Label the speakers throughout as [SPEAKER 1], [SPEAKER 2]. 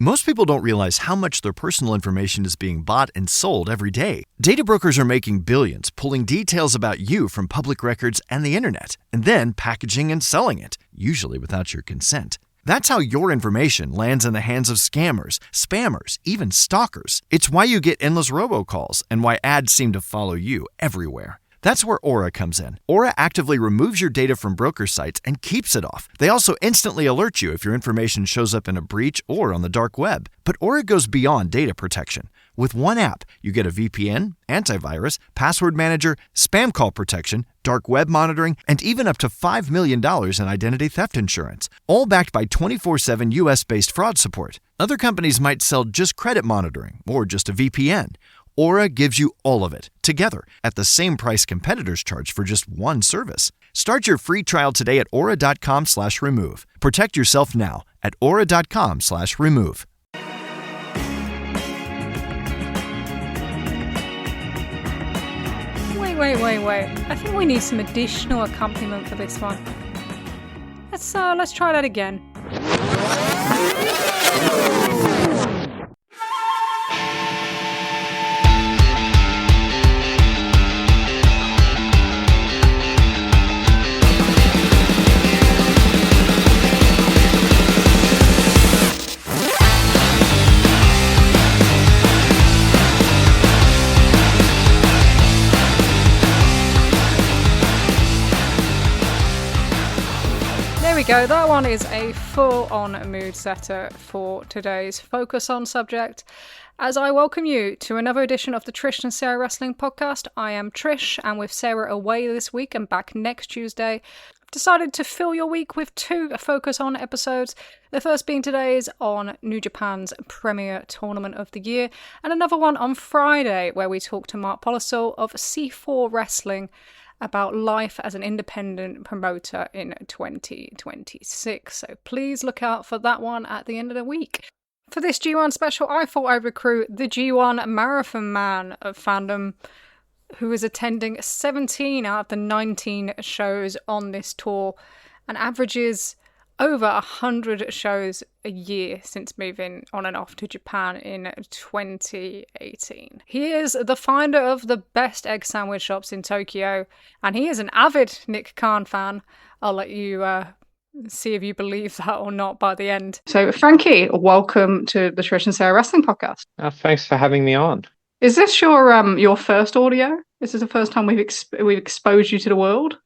[SPEAKER 1] Most people don't realize how much their personal information is being bought and sold every day. Data brokers are making billions, pulling details about you from public records and the internet, and then packaging and selling it, usually without your consent. That's how your information lands in the hands of scammers, spammers, even stalkers. It's why you get endless robocalls and why ads seem to follow you everywhere. That's where Aura comes in. Aura actively removes your data from broker sites and keeps it off. They also instantly alert you if your information shows up in a breach or on the dark web. But Aura goes beyond data protection. With one app, you get a VPN, antivirus, password manager, spam call protection, dark web monitoring, and even up to $5 million in identity theft insurance. All backed by 24/7 US-based fraud support. Other companies might sell just credit monitoring or just a VPN. Aura gives you all of it, together, at the same price competitors charge for just one service. Start your free trial today at aura.com/remove. Protect yourself now at aura.com/remove.
[SPEAKER 2] Wait. I think we need some additional accompaniment for this one. Let's try that again. There we go, that one is a full-on mood setter for today's Focus On subject. As I welcome you to another edition of the Trish and Sarah Wrestling Podcast, I am Trish, and with Sarah away this week and back next Tuesday, I've decided to fill your week with two Focus On episodes. The first being today's on New Japan's premier tournament of the year, and another one on Friday where we talk to Mark Polisol of C4 Wrestling about life as an independent promoter in 2026. So please look out for that one at the end of the week. For this G1 special, I thought I'd recruit the G1 marathon man of fandom, who is attending 17 out of the 19 shows on this tour and averages over 100 shows a year since moving on and off to Japan in 2018. He is the finder of the best egg sandwich shops in Tokyo, and he is an avid Nick Khan fan. I'll let you see if you believe that or not by the end. So, Frankie, welcome to the Trish and Sarah Wrestling Podcast.
[SPEAKER 3] Thanks for having me on.
[SPEAKER 2] Is this your first audio? This is the first time we've exposed you to the world?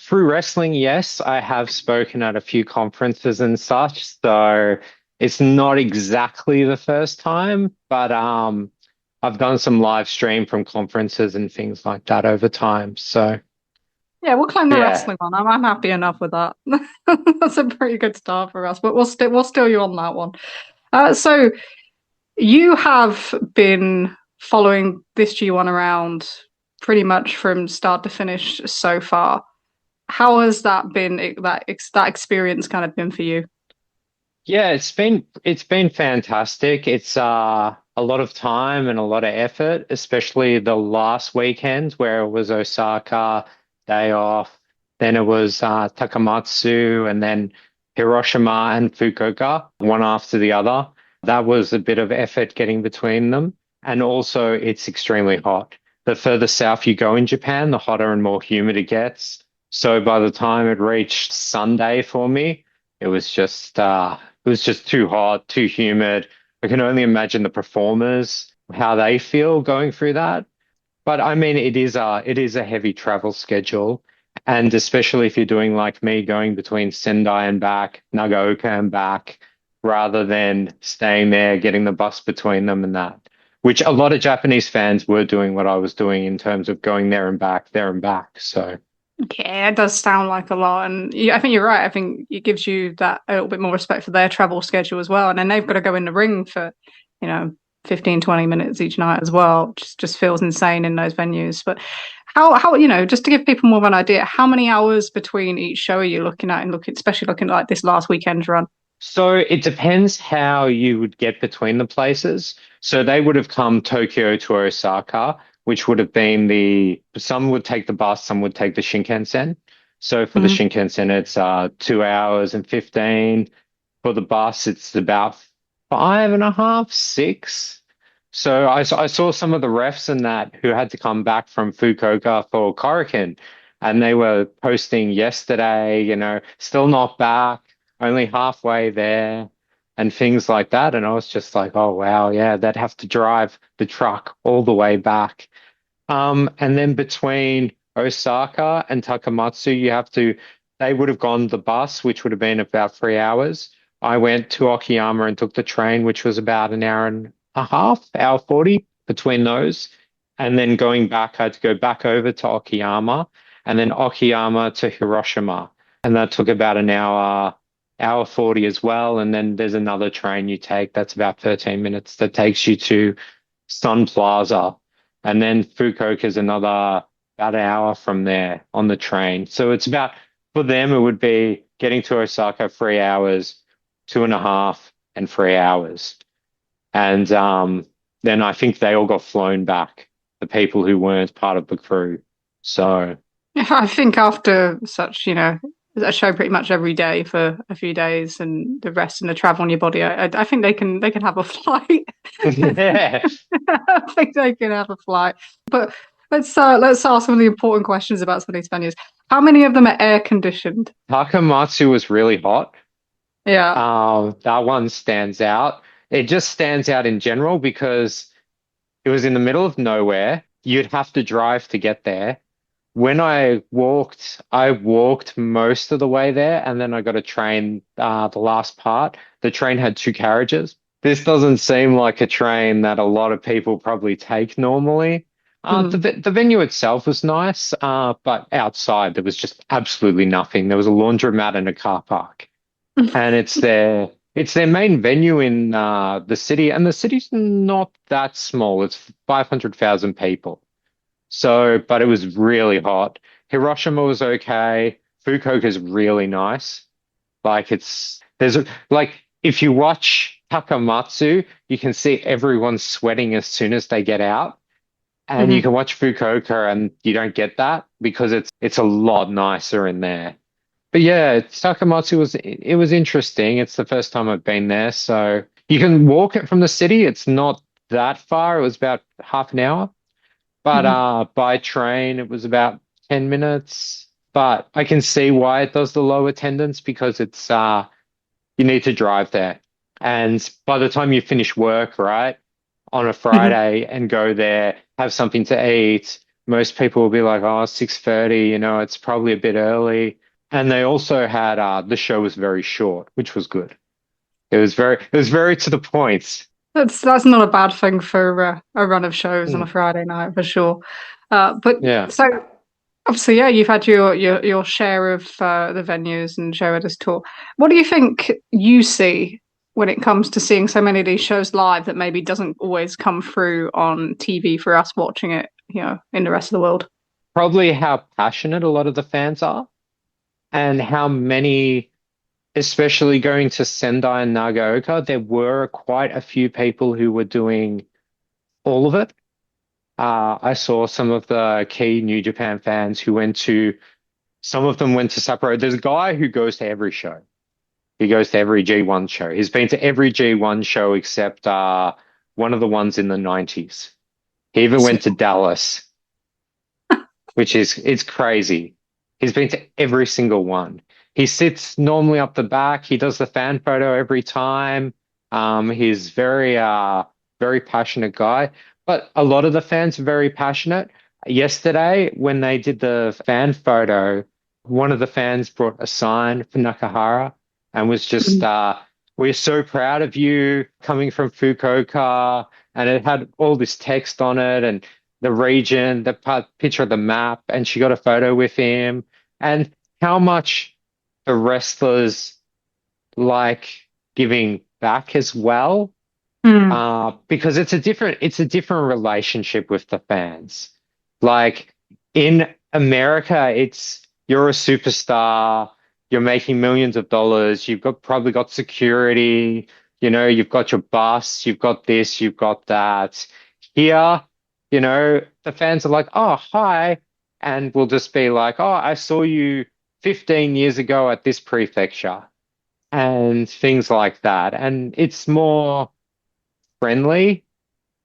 [SPEAKER 3] Through wrestling, yes, I have spoken at a few conferences and such, so it's not exactly the first time, but I've done some live stream from conferences and things like that over time. So
[SPEAKER 2] yeah, we'll claim the wrestling one. I'm happy enough with that. That's a pretty good start for us, but we'll steal you on that one. So you have been following this G1 around pretty much from start to finish so far. How has that been? That experience kind of been for you?
[SPEAKER 3] Yeah, it's been fantastic. It's a lot of time and a lot of effort, especially the last weekend where it was Osaka, day off. Then it was Takamatsu, and then Hiroshima and Fukuoka, one after the other. That was a bit of effort getting between them. And also, it's extremely hot. The further south you go in Japan, the hotter and more humid it gets. So by the time it reached Sunday for me, it was just too hot, too humid. I can only imagine the performers, how they feel going through that. But I mean, it is a heavy travel schedule, and especially if you're doing like me, going between Sendai and back, Nagaoka and back, rather than staying there, getting the bus between them and that. Which a lot of Japanese fans were doing what I was doing in terms of going there and back. So,
[SPEAKER 2] yeah, it does sound like a lot. And I think you're right. I think it gives you that a little bit more respect for their travel schedule as well. And then they've got to go in the ring for, 15, 20 minutes each night as well. Just feels insane in those venues. But how just to give people more of an idea, how many hours between each show are you looking at, and especially looking like this last weekend's run?
[SPEAKER 3] So it depends how you would get between the places. So they would have come Tokyo to Osaka, which would have been some would take the bus, some would take the Shinkansen. So for the Shinkansen, it's 2 hours and 15. for the bus, it's about 5.5, 6. So I saw some of the refs and that who had to come back from Fukuoka for Korakuen, and they were posting yesterday, still not back, only halfway there, and things like that. And I was just like, oh wow, yeah, they'd have to drive the truck all the way back. And then between Osaka and Takamatsu, they would have gone the bus, which would have been about 3 hours. I went to Okayama and took the train, which was about an hour and a half, hour 40 between those. And then going back, I had to go back over to Okayama and then Okayama to Hiroshima. And that took about an hour, hour 40 as well. And then there's another train you take that's about 13 minutes that takes you to Sun Plaza. And then Fukuoka is another about an hour from there on the train. So for them, it would be getting to Osaka 3 hours, 2.5, and 3 hours. And then I think they all got flown back, the people who weren't part of the crew. So
[SPEAKER 2] Yeah, I think after such, a show pretty much every day for a few days and the rest and the travel on your body, I think they can have a flight.
[SPEAKER 3] yeah.
[SPEAKER 2] I think they can have a flight. But let's ask some of the important questions about some of these venues. How many of them are air conditioned?
[SPEAKER 3] Takamatsu was really hot.
[SPEAKER 2] Yeah.
[SPEAKER 3] That one stands out. It just stands out in general because it was in the middle of nowhere. You'd have to drive to get there. When I walked most of the way there, and then I got a train, the last part. The train had two carriages. This doesn't seem like a train that a lot of people probably take normally.
[SPEAKER 2] Mm.
[SPEAKER 3] The venue itself was nice, but outside there was just absolutely nothing. There was a laundromat and a car park, and it's their main venue in the city, and the city's not that small. It's 500,000 people. So, but it was really hot. Hiroshima was okay. Fukuoka is really nice. Like like if you watch Takamatsu, you can see everyone sweating as soon as they get out. And you
[SPEAKER 2] Hmm.
[SPEAKER 3] can watch Fukuoka and you don't get that because it's a lot nicer in there. But yeah, Takamatsu was interesting. It's the first time I've been there. So you can walk it from the city. It's not that far. It was about half an hour. But
[SPEAKER 2] Hmm.
[SPEAKER 3] by train, it was about 10 minutes. But I can see why it does the low attendance because you need to drive there. And by the time you finish work, right, on a
[SPEAKER 2] Hmm.
[SPEAKER 3] Friday and go there, have something to eat, most people will be like, oh, 6:30, it's probably a bit early. And they also had the show was very short, which was good. It was very to the point.
[SPEAKER 2] That's not a bad thing for a run of shows on a
[SPEAKER 3] Mm,
[SPEAKER 2] Friday night for sure. But
[SPEAKER 3] yeah.
[SPEAKER 2] so obviously, yeah, you've had your share of the venues and show this tour. What do you think you see when it comes to seeing so many of these shows live that maybe doesn't always come through on TV for us watching it, in the rest of the world?
[SPEAKER 3] Probably how passionate a lot of the fans are and how many, especially going to Sendai and Nagaoka, there were quite a few people who were doing all of it. I saw some of the key New Japan fans some of them went to Sapporo. There's a guy who goes to every show. He goes to every G1 show. He's been to every G1 show except one of the ones in the 90s. He even
[SPEAKER 2] So,
[SPEAKER 3] went to Dallas, it's crazy. He's been to every single one. He sits normally up the back. He does the fan photo every time. He's very passionate guy. But a lot of the fans are very passionate. Yesterday, when they did the fan photo, one of the fans brought a sign for Nakahara and was just,
[SPEAKER 2] mm,
[SPEAKER 3] we're so proud of you coming from Fukuoka. And it had all this text on it and the region, picture of the map, and she got a photo with him, and how much the wrestlers like giving back as well.
[SPEAKER 2] mm,
[SPEAKER 3] Because it's a different relationship with the fans. Like in America, it's you're a superstar, you're making millions of dollars, probably got security, you've got your bus, you've got this, you've got that. Here, the fans are like, oh, hi. And we'll just be like, oh, I saw you 15 years ago at this prefecture. and things like that. And it's more friendly.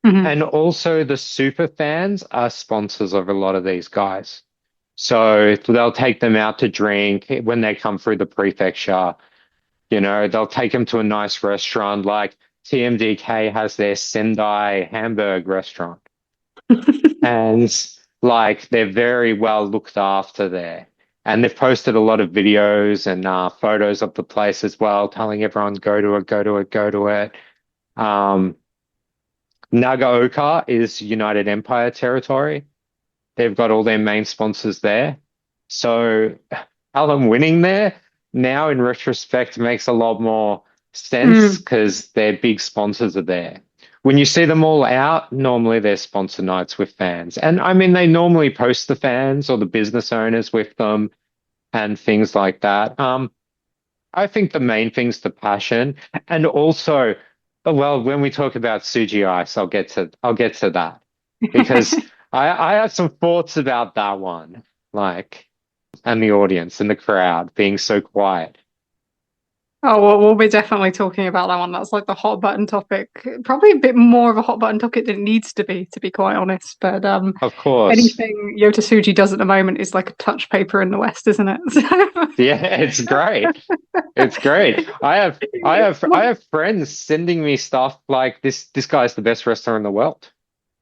[SPEAKER 2] Hmm.
[SPEAKER 3] And also the super fans are sponsors of a lot of these guys. So they'll take them out to drink when they come through the prefecture. They'll take them to a nice restaurant like TMDK has their Sendai Hamburg restaurant. And like they're very well looked after there. And they've posted a lot of videos and photos of the place as well, telling everyone go to it, go to it, go to it. Um, Nagaoka is United Empire territory. They've got all their main sponsors there. So Alum winning there now in retrospect makes a lot more sense
[SPEAKER 2] Mm.
[SPEAKER 3] because their big sponsors are there. When you see them all out, normally they're sponsor nights with fans. And I mean, they normally post the fans or the business owners with them and things like that. I think the main thing's the passion. And also, well, when we talk about Tsuji-Ice, I'll get to that because I have some thoughts about that one, like, and the audience and the crowd being so quiet.
[SPEAKER 2] Oh, well, we'll be definitely talking about that one. That's like the hot button topic. Probably a bit more of a hot button topic than it needs to be quite honest. But
[SPEAKER 3] Of course.
[SPEAKER 2] anything Yota Tsuji does at the moment is like a touch paper in the West, isn't it?
[SPEAKER 3] Yeah, it's great. It's great. I have friends sending me stuff like this guy's the best wrestler in the world.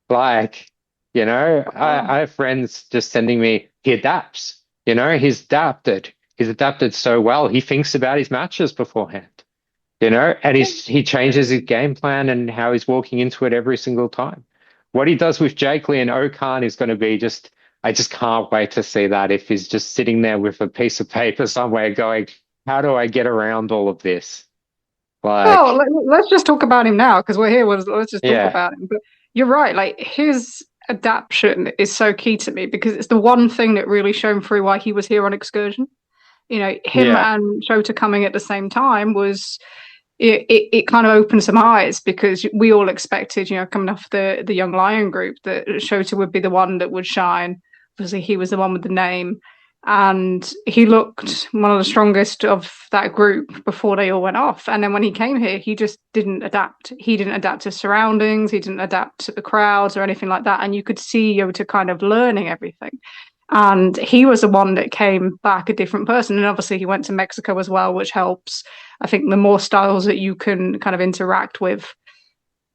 [SPEAKER 3] Like,
[SPEAKER 2] Oh.
[SPEAKER 3] I have friends just sending me, he adapts, he's adapted. He's adapted so well. He thinks about his matches beforehand, and he changes his game plan and how he's walking into it every single time. What he does with Jake Lee and Okan is going to be I just can't wait to see that if he's just sitting there with a piece of paper somewhere going, how do I get around all of this?
[SPEAKER 2] Well,
[SPEAKER 3] Like,
[SPEAKER 2] let's just talk about him now because we're here. Let's just talk
[SPEAKER 3] yeah,
[SPEAKER 2] about him. But you're right. Like his adaptation is so key to me because it's the one thing that really shone through why he was here on excursion. Him
[SPEAKER 3] yeah,
[SPEAKER 2] and Shota coming at the same time was it kind of opened some eyes because we all expected, coming off the Young Lion group, that Shota would be the one that would shine. Obviously, he was the one with the name, and he looked one of the strongest of that group before they all went off. And then when he came here, he just didn't adapt. He didn't adapt to surroundings. He didn't adapt to the crowds or anything like that. And you could see Yota kind of learning everything. And he was the one that came back a different person. And obviously, he went to Mexico as well, which helps. I think the more styles that you can kind of interact with,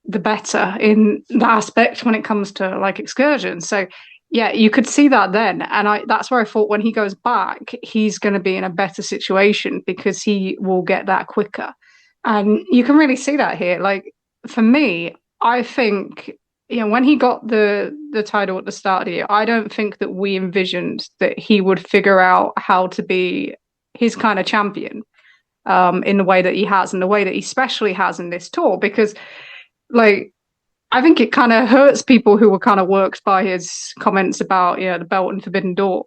[SPEAKER 2] the better in that aspect when it comes to like excursions. So, yeah, you could see that then. And that's where I thought when he goes back, he's going to be in a better situation because he will get that quicker. And you can really see that here. Like, for me, I think when he got the title at the start of the year, I don't think that we envisioned that he would figure out how to be his kind of champion in the way that he has and the way that he especially has in this tour. Because, like, I think it kind of hurts people who were kind of worked by his comments about the belt and Forbidden Door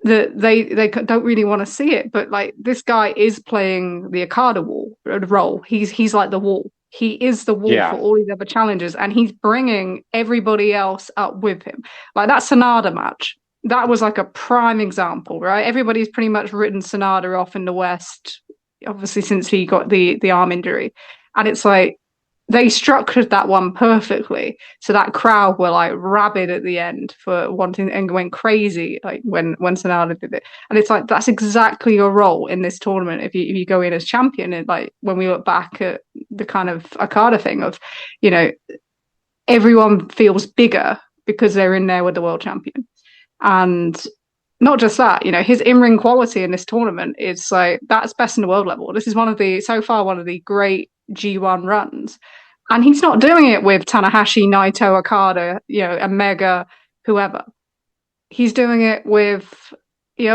[SPEAKER 2] that they don't really want to see it. But like this guy is playing the Okada wall role. He's like the wall. He is the wall for
[SPEAKER 3] yeah,
[SPEAKER 2] all these other challengers, and he's bringing everybody else up with him. Like that Sonada match, that was like a prime example, right? Everybody's pretty much written Sonada off in the West, obviously since he got the arm injury, and it's like they structured that one perfectly. So that crowd were like rabid at the end for wanting and went crazy like when Sonata did it. And it's like that's exactly your role in this tournament if you go in as champion. And like when we look back at the kind of Okada thing of, you know, everyone feels bigger because they're in there with the world champion. And not just that, his in-ring quality in this tournament is like that's best in the world level. This is so far one of the great G1 runs. And he's not doing it with Tanahashi, Naito, Okada, Omega, whoever. He's doing it with,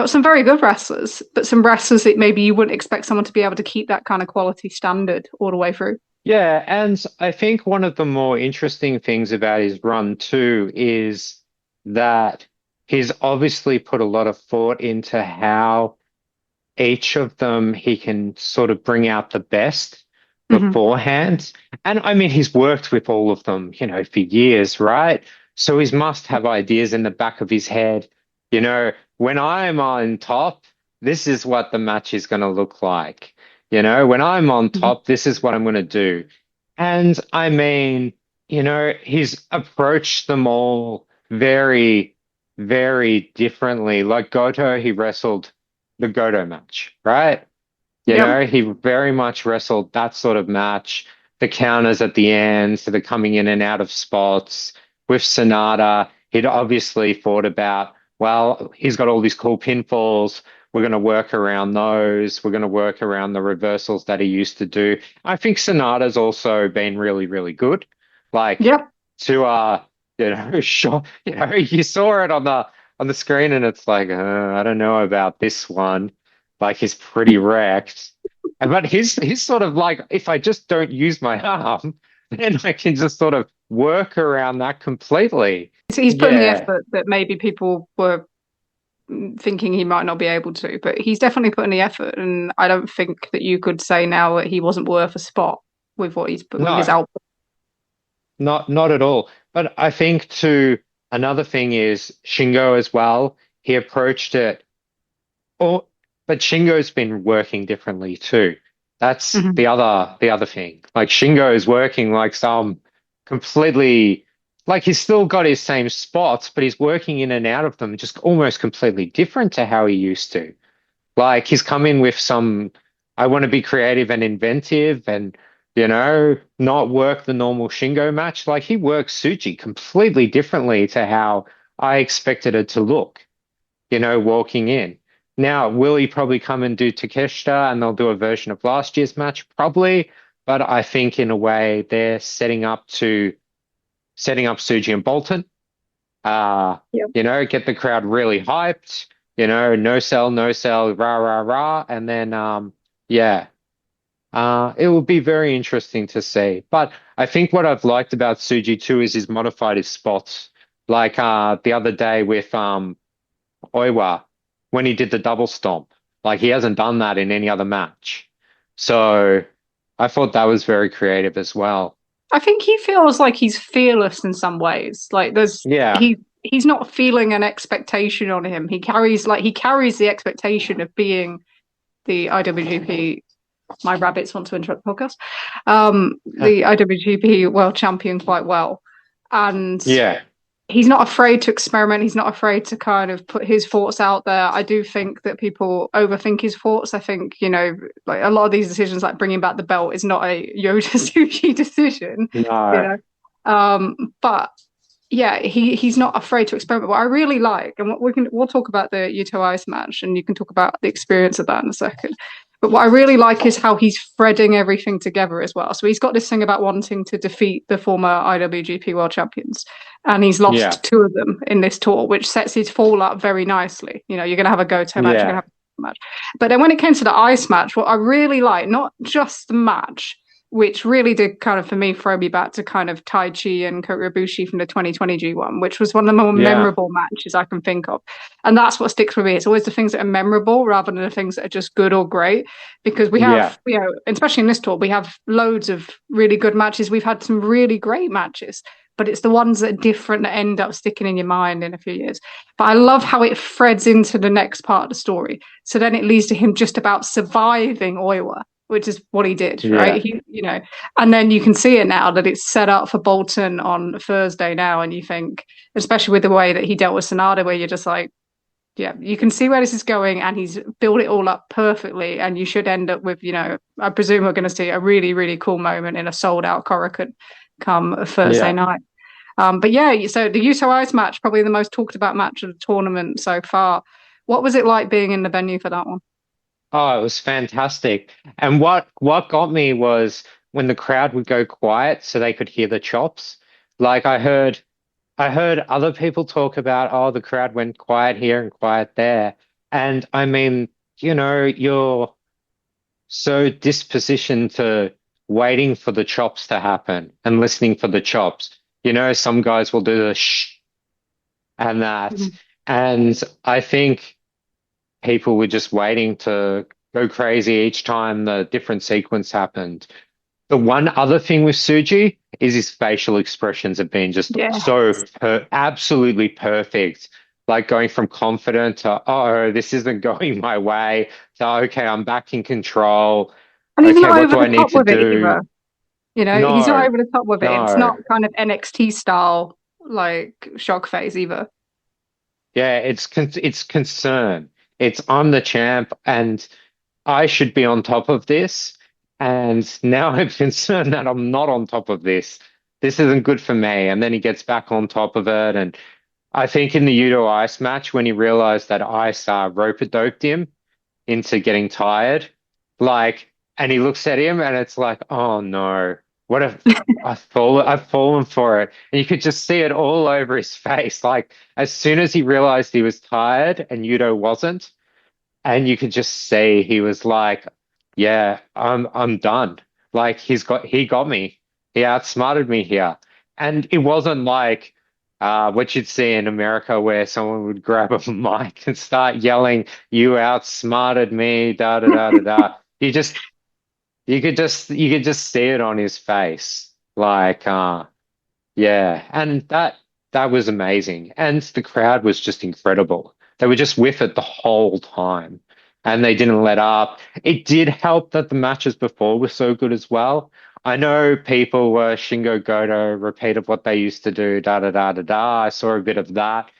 [SPEAKER 2] some very good wrestlers, but some wrestlers that maybe you wouldn't expect someone to be able to keep that kind of quality standard all the way through.
[SPEAKER 3] yeah. And I think one of the more interesting things about his run too is that he's obviously put a lot of thought into how each of them he can sort of bring out the best
[SPEAKER 2] Mm-hmm.
[SPEAKER 3] beforehand. And I mean, he's worked with all of them, for years, right? So he must have ideas in the back of his head. When I'm on top, this is what the match is going to look like. When I'm on
[SPEAKER 2] Mhm.
[SPEAKER 3] top, this is what I'm going to do. And I mean, he's approached them all very, very differently. Like Goto, he wrestled the Goto match, right?
[SPEAKER 2] Yep.
[SPEAKER 3] He very much wrestled that sort of match. The counters at the end, so they're coming in and out of spots. With Sonata, he'd obviously thought about, well, he's got all these cool pinfalls. We're going to work around those. We're going to work around the reversals that he used to do. I think Sonata's also been really, really good. Like
[SPEAKER 2] Yep.
[SPEAKER 3] to sure, you saw it on the screen and it's like, I don't know about this one. Like he's pretty wrecked. But he's sort of like, if I just don't use my arm, then I can just sort of work around that completely.
[SPEAKER 2] So he's put in the
[SPEAKER 3] Yeah.
[SPEAKER 2] effort that maybe people were thinking he might not be able to, but he's definitely put in the effort, and I don't think that you could say now that he wasn't worth a spot with what he's put with his
[SPEAKER 3] No,
[SPEAKER 2] output.
[SPEAKER 3] not at all. But I think too, another thing is Shingo as well. He approached it, or but Shingo's been working differently too. That's
[SPEAKER 2] Mhm.
[SPEAKER 3] the other thing. Like Shingo is working like some completely like he's still got his same spots, but he's working in and out of them just almost completely different to how he used to. Like he's come in with some, I want to be creative and inventive and, not work the normal Shingo match. Like he works Tsuji completely differently to how I expected it to look, walking in. Now, will he probably come and do Takeshita and they'll do a version of last year's match? Probably. But I think in a way they're setting up Tsuji and Bolton.
[SPEAKER 2] Yep.
[SPEAKER 3] Get the crowd really hyped, no sell, no sell, rah, rah, rah. And then yeah. It will be very interesting to see. But I think what I've liked about Tsuji too is he's modified his spots. Like the other day with Oiwa when he did the double stomp. Like he hasn't done that in any other match. So I thought that was very creative as well.
[SPEAKER 2] I think he feels like he's fearless in some ways. Like
[SPEAKER 3] Yeah.
[SPEAKER 2] he's not feeling an expectation on him. He carries the expectation of being the IWGP. My rabbits want to interrupt the podcast. The IWGP World Champion quite well, and
[SPEAKER 3] Yeah.
[SPEAKER 2] he's not afraid to experiment. He's not afraid to kind of put his thoughts out there. I do think that people overthink his thoughts. I think, like a lot of these decisions, like bringing back the belt, is not a Yota Tsuji decision, you
[SPEAKER 3] No.
[SPEAKER 2] know. But yeah, he's not afraid to experiment. What I really like, and we'll talk about the Yuto-Ice match, and you can talk about the experience of that in a second. But what I really like is how he's threading everything together as well. So he's got this thing about wanting to defeat the former IWGP World Champions, and he's
[SPEAKER 3] Yeah.
[SPEAKER 2] lost two of them in this tour, which sets his fall up very nicely. You're going to have a Goto match, you're going to
[SPEAKER 3] Yeah.
[SPEAKER 2] have a match. But then when it came to the Ice match, what I really like, not just the match, which really did kind of, for me, throw me back to kind of Tai Chi and Kota Ibushi from the 2020 G1, which was one of the more
[SPEAKER 3] Yeah.
[SPEAKER 2] memorable matches I can think of. And that's what sticks with me. It's always the things that are memorable rather than the things that are just good or great. Because we
[SPEAKER 3] Yeah.
[SPEAKER 2] have, especially in this tour, we have loads of really good matches. We've had some really great matches, but it's the ones that are different that end up sticking in your mind in a few years. But I love how it threads into the next part of the story. So then it leads to him just about surviving Oiwa, which is what he did, right?
[SPEAKER 3] Yeah.
[SPEAKER 2] And then you can see it now that it's set up for Bolton on Thursday now, and you think, especially with the way that he dealt with Sonata, where you're just like, yeah, you can see where this is going, and he's built it all up perfectly, and you should end up with, I presume we're going to see a really, really cool moment in a sold-out Korakuen come Thursday
[SPEAKER 3] Yeah.
[SPEAKER 2] night. But yeah, so the Yuto-Ice match, probably the most talked about match of the tournament so far. What was it like being in the venue for that one?
[SPEAKER 3] Oh, it was fantastic. And what got me was when the crowd would go quiet so they could hear the chops. Like I heard other people talk about, oh, the crowd went quiet here and quiet there. And I mean, you're so dispositioned to waiting for the chops to happen and listening for the chops. Some guys will do the shh and that.
[SPEAKER 2] Mhm.
[SPEAKER 3] And I think people were just waiting to go crazy each time the different sequence happened. The one other thing with Suji is his facial expressions have been just so
[SPEAKER 2] Yes.
[SPEAKER 3] absolutely perfect. Like going from confident to, oh, this isn't going my way, to, okay, I'm back in control.
[SPEAKER 2] And he's
[SPEAKER 3] okay,
[SPEAKER 2] not
[SPEAKER 3] what
[SPEAKER 2] over
[SPEAKER 3] do I
[SPEAKER 2] the
[SPEAKER 3] need
[SPEAKER 2] top
[SPEAKER 3] to
[SPEAKER 2] with it
[SPEAKER 3] do?
[SPEAKER 2] either. You know, he's not
[SPEAKER 3] No,
[SPEAKER 2] over the top with it. It's
[SPEAKER 3] no.
[SPEAKER 2] not kind of NXT style like shock phase either.
[SPEAKER 3] Yeah, it's concern. It's I'm the champ and I should be on top of this. And now I'm concerned that I'm not on top of this. This isn't good for me. And then he gets back on top of it. And I think in the Yuto-Ice match, when he realized that Ice rope-a-doped him into getting tired, like, and he looks at him and it's like, oh no, what if I've fallen for it. And you could just see it all over his face. Like, as soon as he realized he was tired and Yuto wasn't, and you could just see he was like, yeah, I'm done. Like he got me. He outsmarted me here. And it wasn't like what you'd see in America where someone would grab a mic and start yelling, "You outsmarted me," da da da da da. You could just see it on his face. Like yeah, and that was amazing. And the crowd was just incredible. They were just with it the whole time. And they didn't let up. It did help that the matches before were so good as well. I know people were Shingo Goto repeated what they used to do, da da da da da. I saw a bit of that.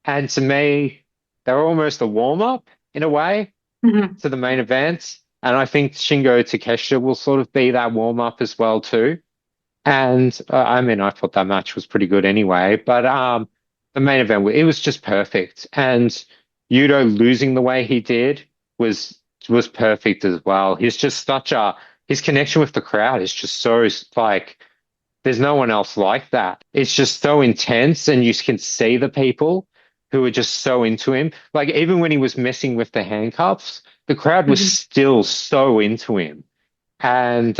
[SPEAKER 3] And to me, they were almost a warm-up in a way
[SPEAKER 2] Mhm.
[SPEAKER 3] to the main event. And I think Shingo Takeshita will sort of be that warm-up as well too. And I mean, I thought that match was pretty good anyway, but the main event it was just perfect. And Yuto losing the way he did was was perfect as well. He's just such a his connection with the crowd is just so like there's no one else like that. It's just so intense, and you can see the people who are just so into him. Like even when he was messing with the handcuffs, the crowd was
[SPEAKER 2] Mhm.
[SPEAKER 3] still so into him. And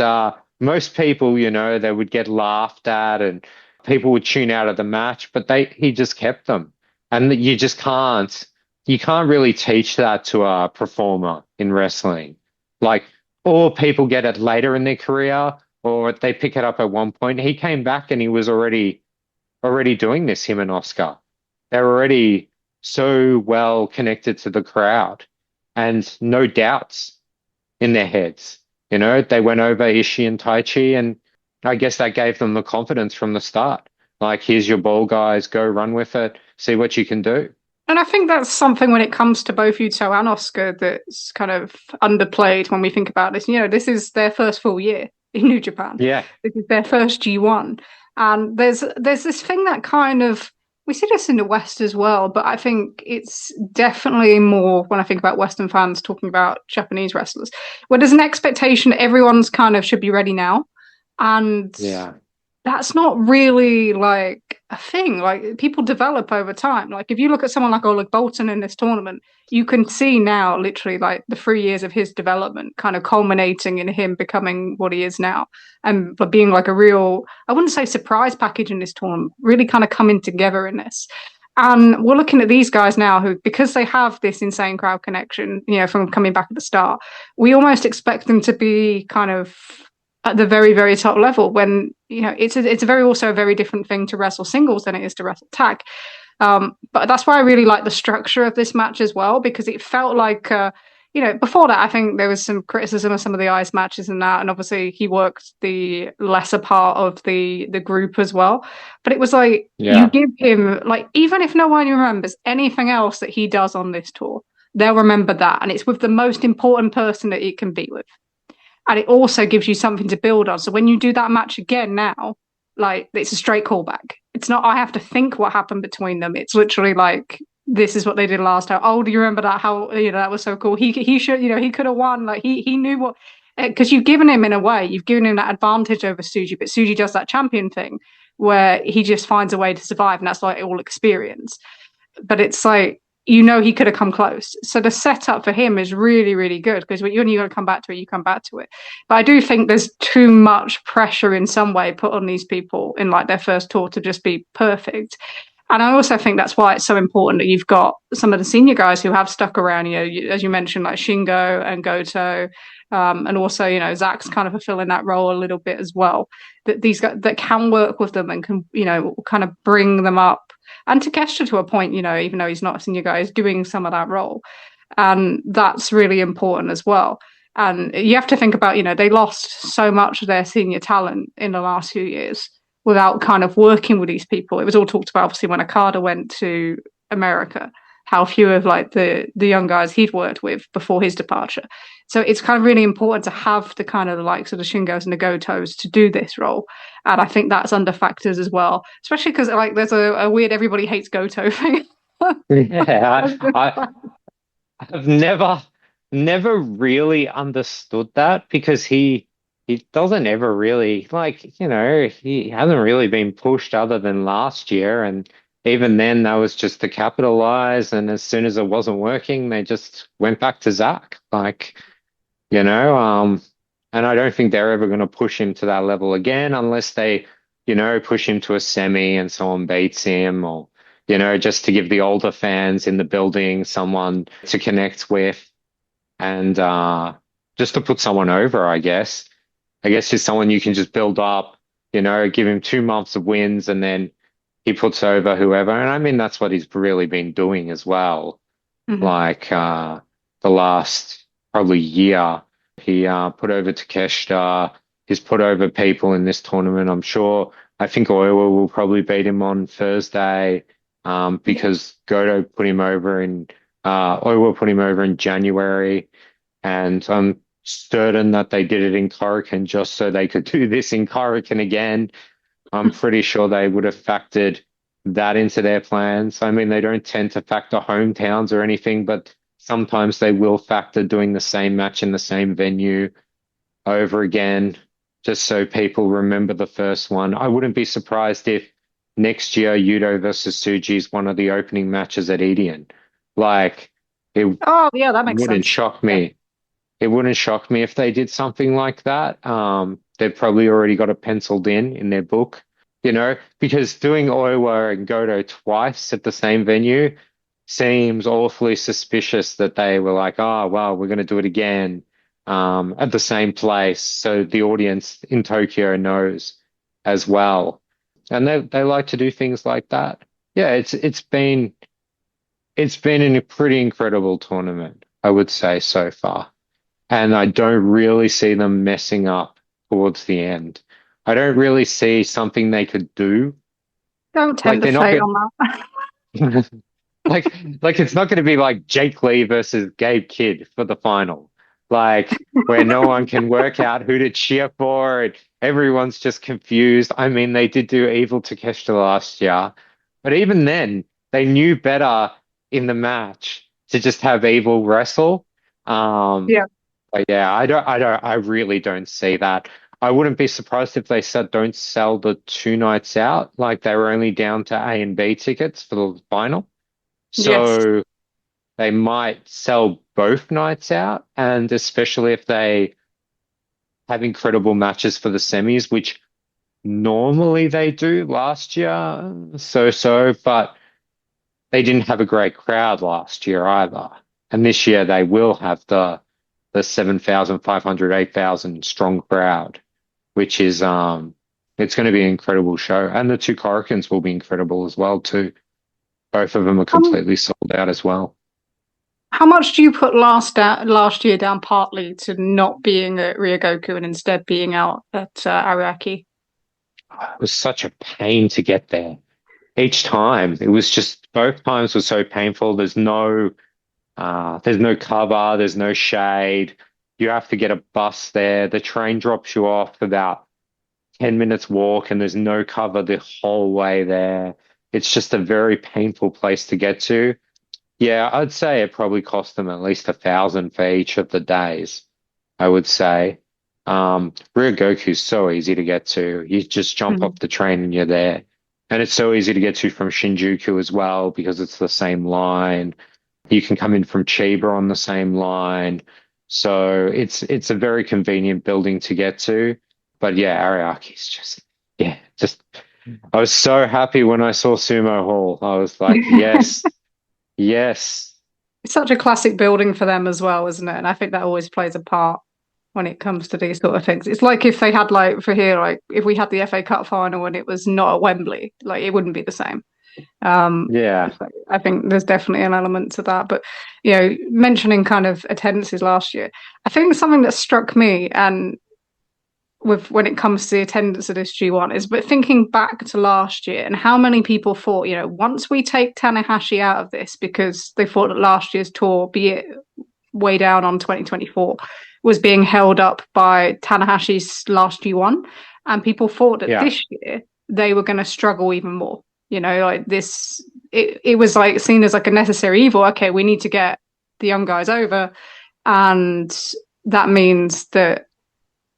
[SPEAKER 3] most people, you know, they would get laughed at and people would tune out of the match, but he just kept them. And you can't really teach that to a performer in wrestling. Like, or people get it later in their career or they pick it up at one point. He came back and he was already doing this, him and Oscar. They're already so well connected to the crowd and no doubts in their heads. You know, they went over Ishii and Taichi, and I guess that gave them the confidence from the start. Like, here's your ball, guys, go run with it, see what you can do.
[SPEAKER 2] And I think that's something when it comes to both Yuto and Oscar that's kind of underplayed when we think about this. You know, this is their first full year in New Japan.
[SPEAKER 3] Yeah,
[SPEAKER 2] This is their first G1. And there's this thing that kind of we see this in the West as well, but I think it's definitely more when I think about Western fans talking about Japanese wrestlers, where there's an expectation that everyone's kind of should be ready now. And
[SPEAKER 3] yeah,
[SPEAKER 2] that's not really like a thing. Like people develop over time. Like if you look at someone like Oleg Bolton in this tournament, you can see now literally like the 3 years of his development kind of culminating in him becoming what he is now. And but being like a real, I wouldn't say surprise package in this tournament, really kind of coming together in this. And we're looking at these guys now who, because they have this insane crowd connection, you know, from coming back at the start, we almost expect them to be kind of at the very, very top level when, you know, it's a very also a very different thing to wrestle singles than it is to wrestle tag. But that's why I really like the structure of this match as well, because it felt like, you know, before that, I think there was some criticism of some of the Ice matches and that, and obviously he worked the lesser part of the group as well. But it was like you
[SPEAKER 3] yeah,
[SPEAKER 2] give him like even if no one remembers anything else that he does on this tour, they'll remember that, and it's with the most important person that it can be with. And it also gives you something to build on. So when you do that match again now, like it's a straight callback. It's not I have to think what happened between them. It's literally like this is what they did last time. Oh, do you remember that? How you know that was so cool. He should he could have won. Like he knew what because you've given him in a way you've given him that advantage over Tsuji, but Tsuji does that champion thing where he just finds a way to survive, and that's like all experience. But it's like he could have come close. So the setup for him is really, really good because when you're going to come back to it, you come back to it. But I do think there's too much pressure in some way put on these people in like their first tour to just be perfect. And I also think that's why it's so important that you've got some of the senior guys who have stuck around, as you mentioned, like Shingo and Goto. And also, Zach's kind of fulfilling that role a little bit as well. That these guys that can work with them and can, kind of bring them up. And Takeshita to a point, even though he's not a senior guy, is doing some of that role. And that's really important as well. And you have to think about, they lost so much of their senior talent in the last few years without kind of working with these people. It was all talked about, obviously, when Okada went to America, how few of like the young guys he'd worked with before his departure. So it's kind of really important to have the kind of the likes of the Shingos and the Gotos to do this role. And I think that's under factors as well, especially because like there's a weird everybody hates Goto thing.
[SPEAKER 3] Yeah, I've never really understood that because he doesn't ever really like, he hasn't really been pushed other than last year. And even then that was just to capitalize. And as soon as it wasn't working, they just went back to Zach. Like, and I don't think they're ever going to push him to that level again unless they, push him to a semi and someone beats him or, just to give the older fans in the building someone to connect with and just to put someone over, I guess. I guess just someone you can just build up, give him 2 months of wins and then he puts over whoever. And I mean, that's what he's really been doing as well.
[SPEAKER 2] Mhm.
[SPEAKER 3] Like the last probably year, he put over Takeshita. He's put over people in this tournament, I'm sure. I think Oiwa will probably beat him on Thursday because Goto put him over Oiwa put him over in January. And I'm certain that they did it in Korakuen just so they could do this in Korakuen again. I'm pretty sure they would have factored that into their plans. I mean, they don't tend to factor hometowns or anything, but sometimes they will factor doing the same match in the same venue over again, just so people remember the first one. I wouldn't be surprised if next year Yuto versus Tsuji is one of the opening matches at Edion. Like, it
[SPEAKER 2] Oh, yeah, that makes
[SPEAKER 3] wouldn't
[SPEAKER 2] sense.
[SPEAKER 3] shock
[SPEAKER 2] Yeah.
[SPEAKER 3] me. It wouldn't shock me if they did something like that. They've probably already got it penciled in their book, because doing Oiwa and Goto twice at the same venue seems awfully suspicious that they were like, oh, well, we're going to do it again at the same place. So the audience in Tokyo knows as well. And they like to do things like that. Yeah, it's been a pretty incredible tournament, I would say so far. And I don't really see them messing up towards the end. I don't really see something they could do.
[SPEAKER 2] Don't
[SPEAKER 3] Like
[SPEAKER 2] tempt the
[SPEAKER 3] they're not
[SPEAKER 2] fate
[SPEAKER 3] going
[SPEAKER 2] on that.
[SPEAKER 3] like it's not going to be like Jake Lee versus Gabe Kidd for the final. Like where no one can work out who to cheer for and everyone's just confused. I mean, they did do Evil Takeshita last year, but even then they knew better in the match to just have Evil wrestle. Um,
[SPEAKER 2] Yeah.
[SPEAKER 3] but yeah, I really don't see that. I wouldn't be surprised if they said don't sell the 2 nights out, like they were only down to A and B tickets for the final.
[SPEAKER 2] Yes.
[SPEAKER 3] So they might sell both nights out, and especially if they have incredible matches for the semis, which normally they do last year, but they didn't have a great crowd last year either. And this year they will have the 7,500, 8,000 strong crowd, which is it's going to be an incredible show. And the two Korakuens will be incredible as well too. Both of them are
[SPEAKER 2] Um,
[SPEAKER 3] completely sold out as well.
[SPEAKER 2] how much do you put last year down partly to not being at Ryogoku and instead being out at Ariake?
[SPEAKER 3] It was such a pain to get there. Each time, it was just both times were so painful. There's no cover, there's no shade. You have to get a bus there. The train drops you off about 10 minutes walk, and there's no cover the whole way there. It's just a very painful place to get to. Yeah, I'd say it probably cost them at least 1,000 for each of the days, I would say. Ryogoku's so easy to get to. You just jump off
[SPEAKER 2] Mhm.
[SPEAKER 3] the train and you're there. And it's so easy to get to from Shinjuku as well because it's the same line. You can come in from Chiba on the same line. So it's a very convenient building to get to. But yeah, Ariake's just I was so happy when I saw Sumo Hall. I was like, yes, yes.
[SPEAKER 2] It's such a classic building for them as well, isn't it? And I think that always plays a part when it comes to these sort of things. It's like if they had like for here, like if we had the FA Cup final and it was not at Wembley, like it wouldn't be the same.
[SPEAKER 3] Yeah.
[SPEAKER 2] I think there's definitely an element to that. But, mentioning kind of attendances last year, I think something that struck me and with when it comes to the attendance of this G1 is, but thinking back to last year and how many people thought, once we take Tanahashi out of this, because they thought that last year's tour, be it way down on 2024, was being held up by Tanahashi's last G1, and people thought that this year they were going to struggle even more. Like this, it was like seen as like a necessary evil. Okay, we need to get the young guys over, and that means that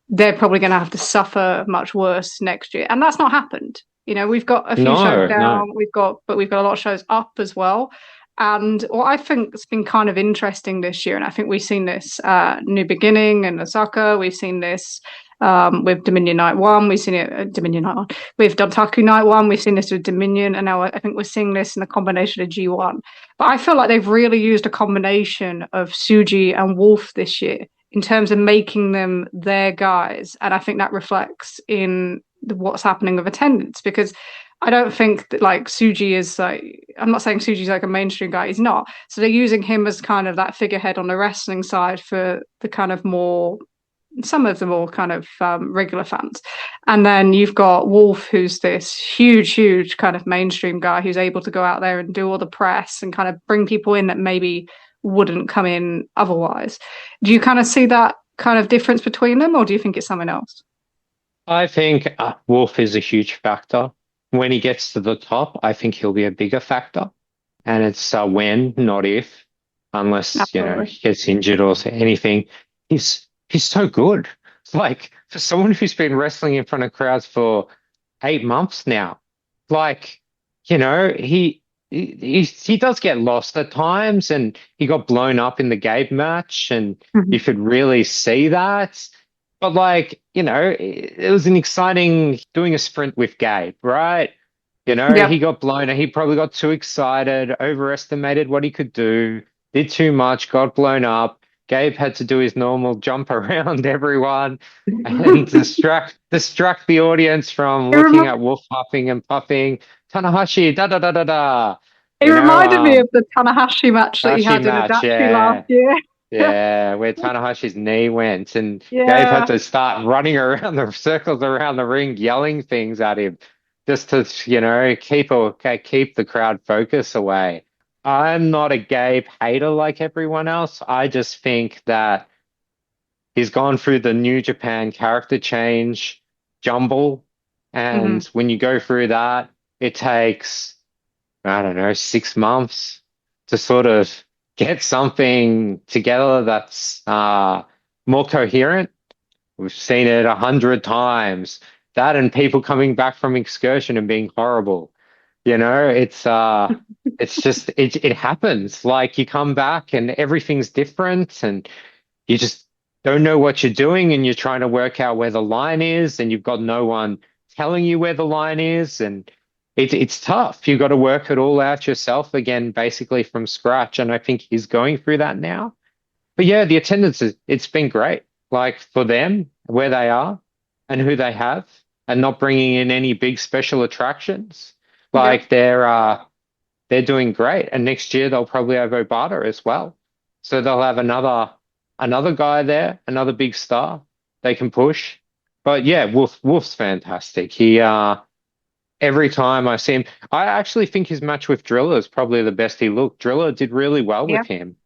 [SPEAKER 2] they're probably going to have to suffer much worse next year, and that's not happened. We've got a few shows down, we've got a lot of shows up as well. And what I think has been kind of interesting this year, and I think we've seen this New Beginning in Osaka, we've seen this with Dominion Night 1, we've seen it at Dominion Night 1, with Dontaku Night 1, we've seen this with Dominion, and now I think we're seeing this in a combination of G1. But I feel like they've really used a combination of Tsuji and Wolf this year in terms of making them their guys. And I think that reflects in what's happening with attendance, because I don't think that like Tsuji is like, I'm not saying Tsuji's like a mainstream guy, he's not. So they're using him as kind of that figurehead on the wrestling side for the kind of more, some of the more kind of regular fans. And then you've got Wolf, who's this huge kind of mainstream guy who's able to go out there and do all the press and kind of bring people in that maybe wouldn't come in otherwise. Do you kind of see that kind of difference between them, or do you think it's something else?
[SPEAKER 3] I think Wolf is a huge factor. When he gets to the top, I think he'll be a bigger factor. And it's when, not if, unless,
[SPEAKER 2] Absolutely.
[SPEAKER 3] He gets injured or anything. He's so good. Like, for someone who's been wrestling in front of crowds for 8 months now, like, he does get lost at times, and he got blown up in the Gabe match, and you could really see that. But like, it was an exciting doing a sprint with Gabe, right? He got blown. He probably got too excited, overestimated what he could do, did too much, got blown up. Gabe had to do his normal jump around everyone and distract the audience from looking at Wolf huffing and puffing. Tanahashi, da da da da da.
[SPEAKER 2] It reminded me of the Tanahashi match that he had in Adachi last year.
[SPEAKER 3] Yeah, where Tanahashi's knee went, and Gabe had to start running around the circles around the ring, yelling things at him, just to keep the crowd focus away. I'm not a Gabe hater like everyone else. I just think that he's gone through the New Japan character change jumble, and when you go through that, it takes, I don't know, 6 months to sort of get something together that's more coherent. We've seen it 100 times. That and people coming back from excursion and being horrible. It's just it happens. Like, you come back and everything's different, and you just don't know what you're doing, and you're trying to work out where the line is, and you've got no one telling you where the line is, and it's tough. You've got to work it all out yourself again, basically from scratch. And I think he's going through that now. But yeah, the attendance it's been great. Like, for them, where they are and who they have, and not bringing in any big special attractions. Like, they're doing great. And next year they'll probably have Obata as well. So they'll have another guy there, another big star they can push. But yeah, Wolf's fantastic. He every time I see him, I actually think his match with Driller is probably the best he looked. Driller did really well with him.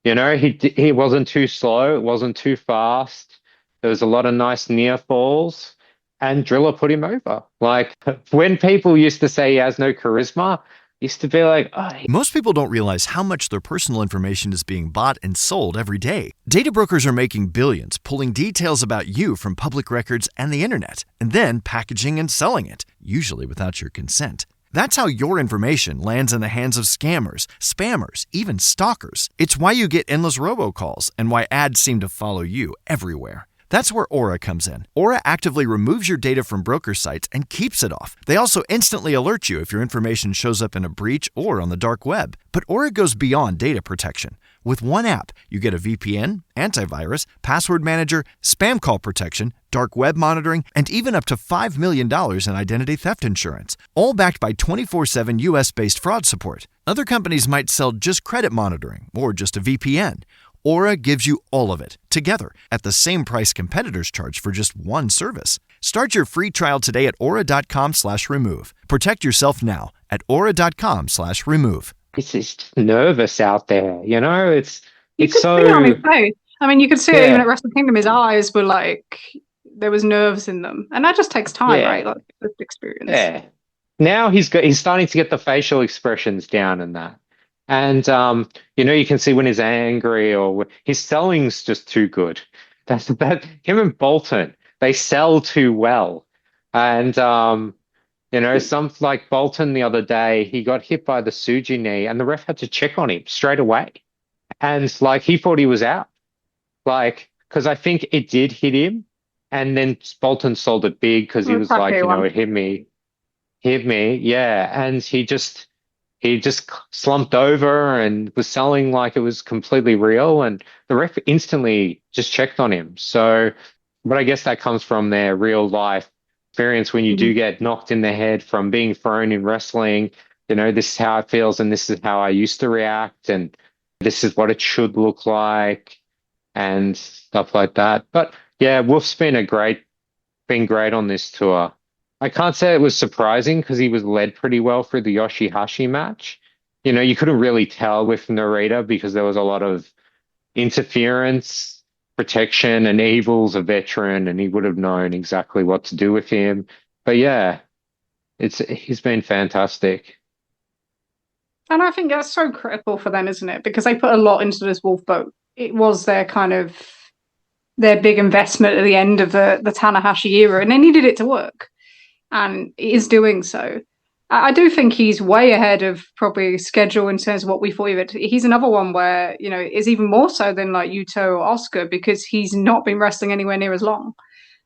[SPEAKER 3] He wasn't too slow, it wasn't too fast. There was a lot of nice near falls, and Driller put him over. Like, when people used to say he has no charisma, used to be like, oh.
[SPEAKER 1] Most people don't realize how much their personal information is being bought and sold every day. Data brokers are making billions, pulling details about you from public records and the internet, and then packaging and selling it, usually without your consent. That's how your information lands in the hands of scammers, spammers, even stalkers. It's why you get endless robocalls and why ads seem to follow you everywhere. That's where Aura comes in. Aura actively removes your data from broker sites and keeps it off. They also instantly alert you if your information shows up in a breach or on the dark web. But Aura goes beyond data protection. With one app, you get a VPN, antivirus, password manager, spam call protection, dark web monitoring, and even up to $5 million in identity theft insurance, all backed by 24/7 US-based fraud support. Other companies might sell just credit monitoring or just a VPN. Aura gives you all of it, together, at the same price competitors charge for just one service. Start your free trial today at aura.com/remove. Protect yourself now at aura.com/remove.
[SPEAKER 3] He's just nervous out there, you know?
[SPEAKER 2] You
[SPEAKER 3] It's
[SPEAKER 2] could see it on
[SPEAKER 3] so,
[SPEAKER 2] his face. I mean, you could see it even
[SPEAKER 3] yeah,
[SPEAKER 2] at Wrestle Kingdom. His eyes were like, there was nerves in them. And that just takes time,
[SPEAKER 3] yeah,
[SPEAKER 2] right? Like, this experience.
[SPEAKER 3] yeah. Now he's starting to get the facial expressions down and that. And you can see when he's angry his selling's just too good. That him and Bolton, they sell too well. And some like Bolton the other day, he got hit by the Tsuji knee and the ref had to check on him straight away. And like he thought he was out. Like, because I think it did hit him. And then Bolton sold it big because he was like,
[SPEAKER 2] One.
[SPEAKER 3] it hit me. Yeah. And he just slumped over and was selling like it was completely real. And the ref instantly just checked on him. So, but I guess that comes from their real life experience when you do get knocked in the head from being thrown in wrestling. This is how it feels and this is how I used to react and this is what it should look like and stuff like that. But yeah, Wolf's been great on this tour. I can't say it was surprising because he was led pretty well through the Yoshihashi match. You couldn't really tell with Narita because there was a lot of interference, protection, and Evil's a veteran and he would have known exactly what to do with him. But yeah, he's been fantastic.
[SPEAKER 2] And I think that's so critical for them, isn't it? Because they put a lot into this Wolf boat. It was their big investment at the end of the Tanahashi era, and they needed it to work. And it is doing so. I do think he's way ahead of probably schedule in terms of what we thought he would. He's another one where, is even more so than like Yuto or Oscar because he's not been wrestling anywhere near as long.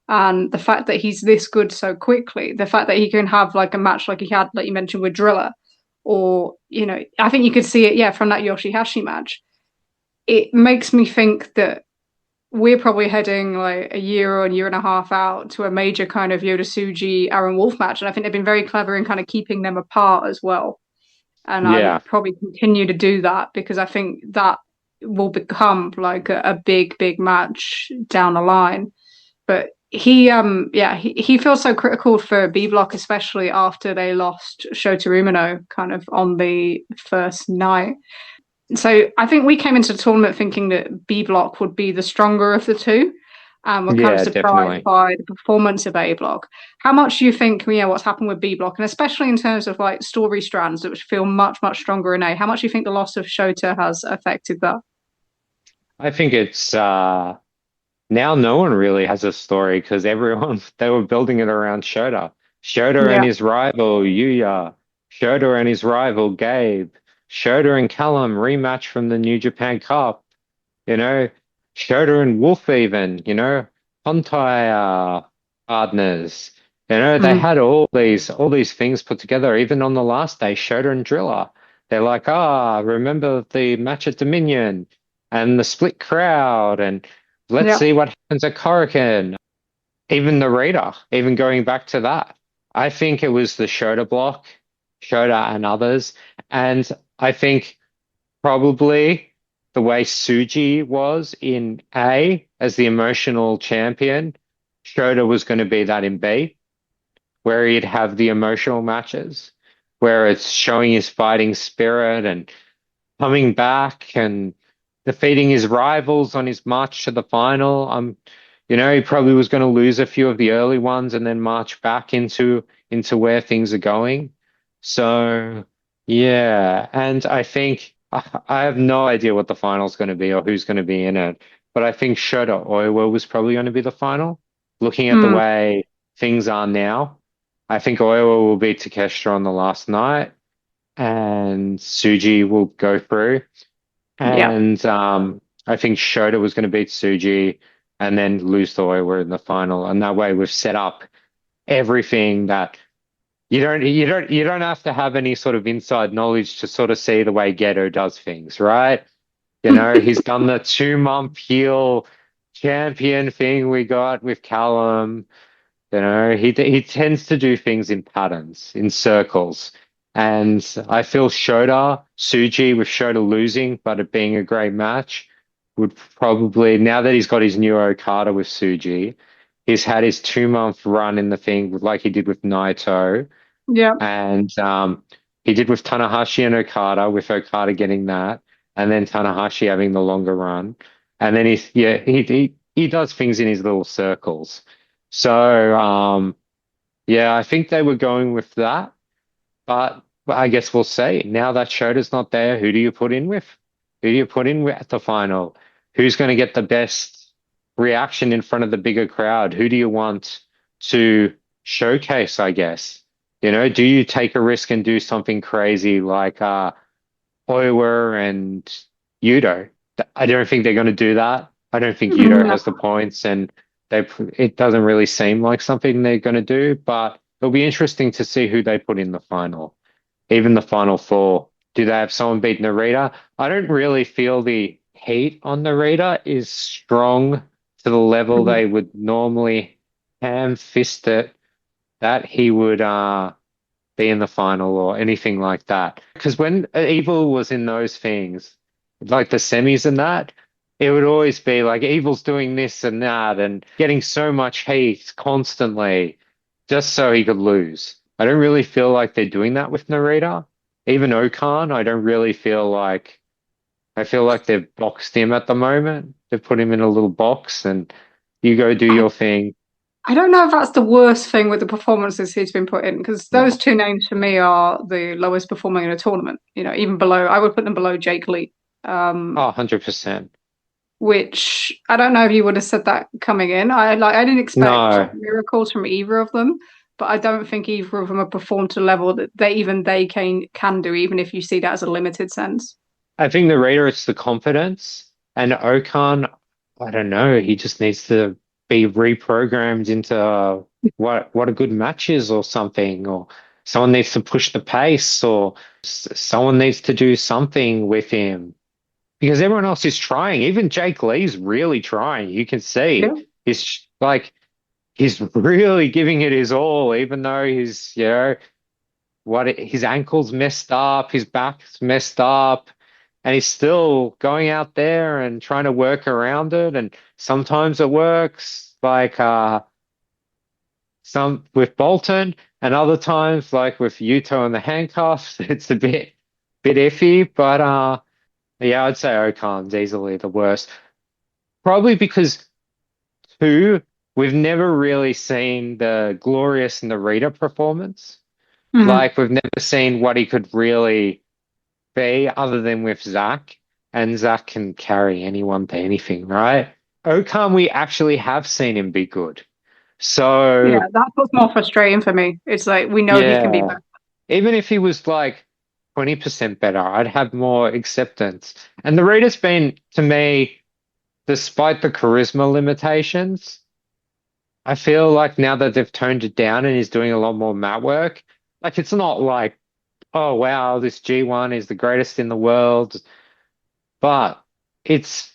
[SPEAKER 2] And the fact that he's this good so quickly, the fact that he can have like a match like he had, like you mentioned with Driller, or, I think you could see it, from that Yoshihashi match. It makes me think that we're probably heading like a year or a year and a half out to a major kind of Yota Tsuji Aaron Wolf match. And I think they've been very clever in kind of keeping them apart as well. And I
[SPEAKER 3] Yeah.
[SPEAKER 2] would probably continue to do that because I think that will become like a big, big match down the line. But he feels so critical for B Block, especially after they lost Shota Umino kind of on the first night. So I think we came into the tournament thinking that B Block would be the stronger of the two. We're kind of
[SPEAKER 3] Yeah,
[SPEAKER 2] surprised
[SPEAKER 3] definitely.
[SPEAKER 2] by the performance of A Block. How much do you think, what's happened with B Block, and especially in terms of like story strands that feel much, much stronger in A, how much do you think the loss of Shota has affected that?
[SPEAKER 3] I think it's now no one really has a story because they were building it around Shota. Shota and
[SPEAKER 2] Yeah.
[SPEAKER 3] his rival Yuya, Shota and his rival Gabe, Shota and Callum rematch from the New Japan Cup, you know, Shota and Wolf even, Hontai partners. They had all these things put together. Even on the last day, Shota and Driller. They're like, remember the match at Dominion and the split crowd and let's
[SPEAKER 2] Yeah.
[SPEAKER 3] see what happens at Korakuen. Even the Raider, even going back to that. I think it was the Shota block, Shota and others. And I think probably the way Tsuji was in A as the emotional champion, Shota was going to be that in B, where he'd have the emotional matches, where it's showing his fighting spirit and coming back and defeating his rivals on his march to the final. He probably was going to lose a few of the early ones and then march back into where things are going. So yeah, and I think I have no idea what the final's going to be or who's going to be in it, but I think Shota Oiwa was probably going to be the final. Looking at the
[SPEAKER 2] Mm.
[SPEAKER 3] way things are now, I think Oiwa will beat Takeshita on the last night, and Tsuji will go through.
[SPEAKER 2] Yeah.
[SPEAKER 3] And I think Shota was going to beat Tsuji and then lose to Oiwa in the final. And that way we've set up everything that you don't have to have any sort of inside knowledge to sort of see the way Geto does things, right? You know, he's done the 2 month heel champion thing we got with Callum. You know, he tends to do things in patterns, in circles. And I feel Shota, Tsuji, with Shota losing, but it being a great match, would probably, now that he's got his new Okada with Tsuji, he's had his 2 month run in the thing like he did with Naito.
[SPEAKER 2] Yeah.
[SPEAKER 3] And he did with Tanahashi and Okada, with Okada getting that, and then Tanahashi having the longer run. And then he does things in his little circles. So yeah, I think they were going with that. But I guess we'll see. Now that Shota's not there, who do you put in with? Who do you put in with at the final? Who's going to get the best reaction in front of the bigger crowd? Who do you want to showcase, I guess? You know, do you take a risk and do something crazy like Oiler and Yuto? I don't think they're going to do that. I don't think Yuto has the points, and it doesn't really seem like something they're going to do, but it'll be interesting to see who they put in the final, even the final four. Do they have someone beat Narita? I don't really feel the heat on Narita is strong to the level they would normally ham fist it that he would be in the final or anything like that. Because when Evil was in those things, like the semis and that, it would always be like Evil's doing this and that and getting so much heat constantly just so he could lose. I don't really feel like they're doing that with Narita. Even Okan, I don't really feel like, I feel like they've boxed him at the moment. They've put him in a little box and you go do your thing.
[SPEAKER 2] I don't know if that's the worst thing with the performances he's been put in, because those two names for me are the lowest performing in a tournament. You know, even below, I would put them below Jake Lee.
[SPEAKER 3] Oh, 100%.
[SPEAKER 2] Which I don't know if you would have said that coming in. I didn't expect miracles from either of them, but I don't think either of them have performed to the level that they can do, even if you see that as a limited sense.
[SPEAKER 3] I think the Raider, it's the confidence, and Okan, I don't know, he just needs to be reprogrammed into what a good match is or something, or someone needs to push the pace, or someone needs to do something with him. Because everyone else is trying. Even Jake Lee's really trying. You can see he's really giving it his all, even though he's, you know, his ankle's messed up, his back's messed up, and he's still going out there and trying to work around it. And sometimes it works, like some with Bolton, and other times, like with Yuto and the handcuffs, it's a bit iffy. But yeah, I'd say Okan's easily the worst. Probably because, two, we've never really seen the glorious Narita performance. Like, we've never seen what he could really be other than with Zach. And Zach can carry anyone to anything, right? Okan, we actually have seen him be good. So
[SPEAKER 2] yeah, that's what's more frustrating for me. It's like we know he can be better.
[SPEAKER 3] Even if he was like 20% better, I'd have more acceptance. And the Narita's been, to me, despite the charisma limitations, I feel like now that they've toned it down and he's doing a lot more mat work, like it's not like, oh wow, this G1 is the greatest in the world, but it's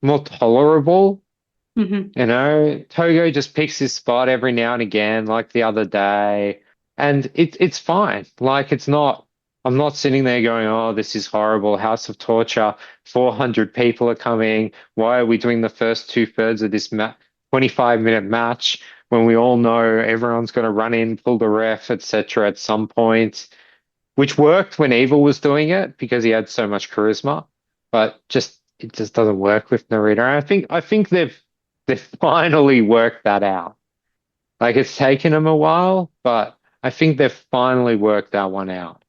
[SPEAKER 3] more tolerable. You know, Togo just picks his spot every now and again, like the other day, and it's fine. Like it's not, I'm not sitting there going, oh, this is horrible, House of Torture, 400 people are coming. Why are we doing the first 2/3 of this 25-minute match when we all know everyone's going to run in, pull the ref, etc. at some point, which worked when Evil was doing it because he had so much charisma, but it just doesn't work with Narita. I think they've finally worked that out. Like it's taken them a while, but I think they've finally worked that one out.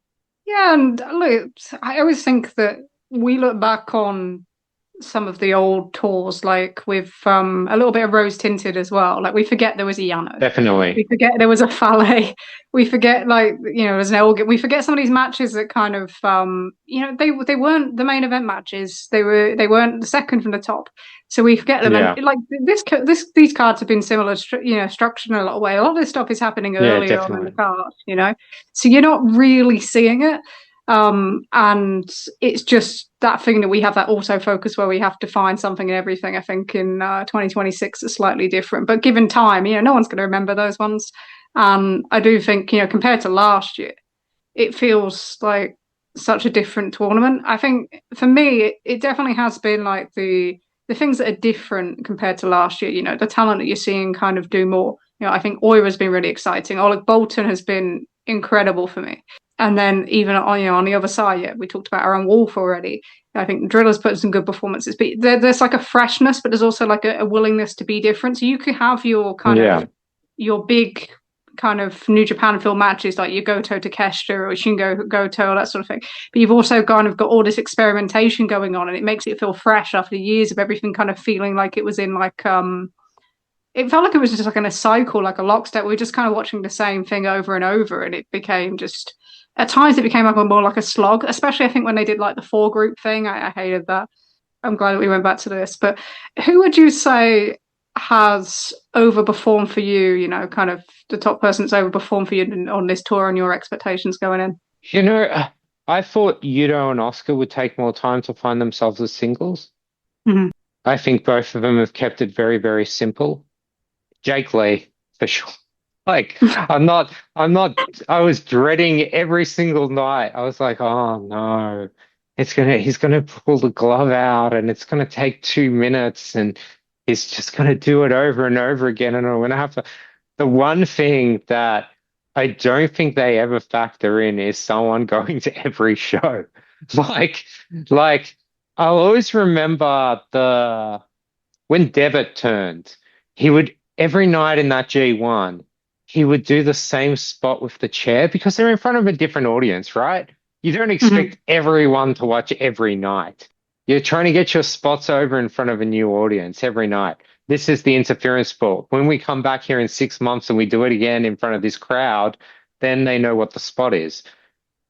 [SPEAKER 2] Yeah, and look, I always think that we look back on some of the old tours, like with a little bit of rose tinted as well. Like we forget there was a Yano.
[SPEAKER 3] Definitely.
[SPEAKER 2] We forget there was a Fale. We forget, like, you know, there's an Elgin. We forget some of these matches that kind of you know, they weren't the main event matches. They weren't the second from the top. So we forget them.
[SPEAKER 3] Yeah.
[SPEAKER 2] And like these cards have been similar, you know, structured in a lot of way. A lot of this stuff is happening earlier on in the card, you know. So you're not really seeing it. And it's just that thing that we have, that autofocus where we have to find something in everything. I think in 2026 it's slightly different, but given time, no one's going to remember those ones. And I do think, compared to last year, it feels like such a different tournament. I think for me, it definitely has been like the things that are different compared to last year. The talent that you're seeing kind of do more. I think Oira's been really exciting. Oleg Bolton has been incredible for me. And then even on the other side, yeah, we talked about Aaron Wolf already. I think Driller's put some good performances, but there's like a freshness, but there's also like a willingness to be different. So you could have your kind of your big kind of New Japan feel matches like your Goto Takeshita or Shingo Goto, all that sort of thing. But you've also kind of got all this experimentation going on, and it makes it feel fresh after years of everything kind of feeling like it was in like it felt like it was just like in a cycle, like a lockstep. We were just kind of watching the same thing over and over, and it became just at times it became like more like a slog, especially I think when they did like the 4-group thing. I hated that. I'm glad that we went back to this. But who would you say has overperformed for you, kind of the top person that's overperformed for you on this tour and your expectations going in?
[SPEAKER 3] I thought Yuto and Oscar would take more time to find themselves as singles.
[SPEAKER 2] Mm-hmm.
[SPEAKER 3] I think both of them have kept it very, very simple. Jake Lee, for sure. Like, I was dreading every single night. I was like, oh no, he's gonna pull the glove out and it's gonna take 2 minutes and he's just gonna do it over and over again. And I'm gonna have to, the one thing that I don't think they ever factor in is someone going to every show. Like, like I'll always remember when Devitt turned, he would every night in that G1, he would do the same spot with the chair because they're in front of a different audience, right? You don't expect everyone to watch every night. You're trying to get your spots over in front of a new audience every night. This is the interference sport. When we come back here in 6 months and we do it again in front of this crowd, then they know what the spot is.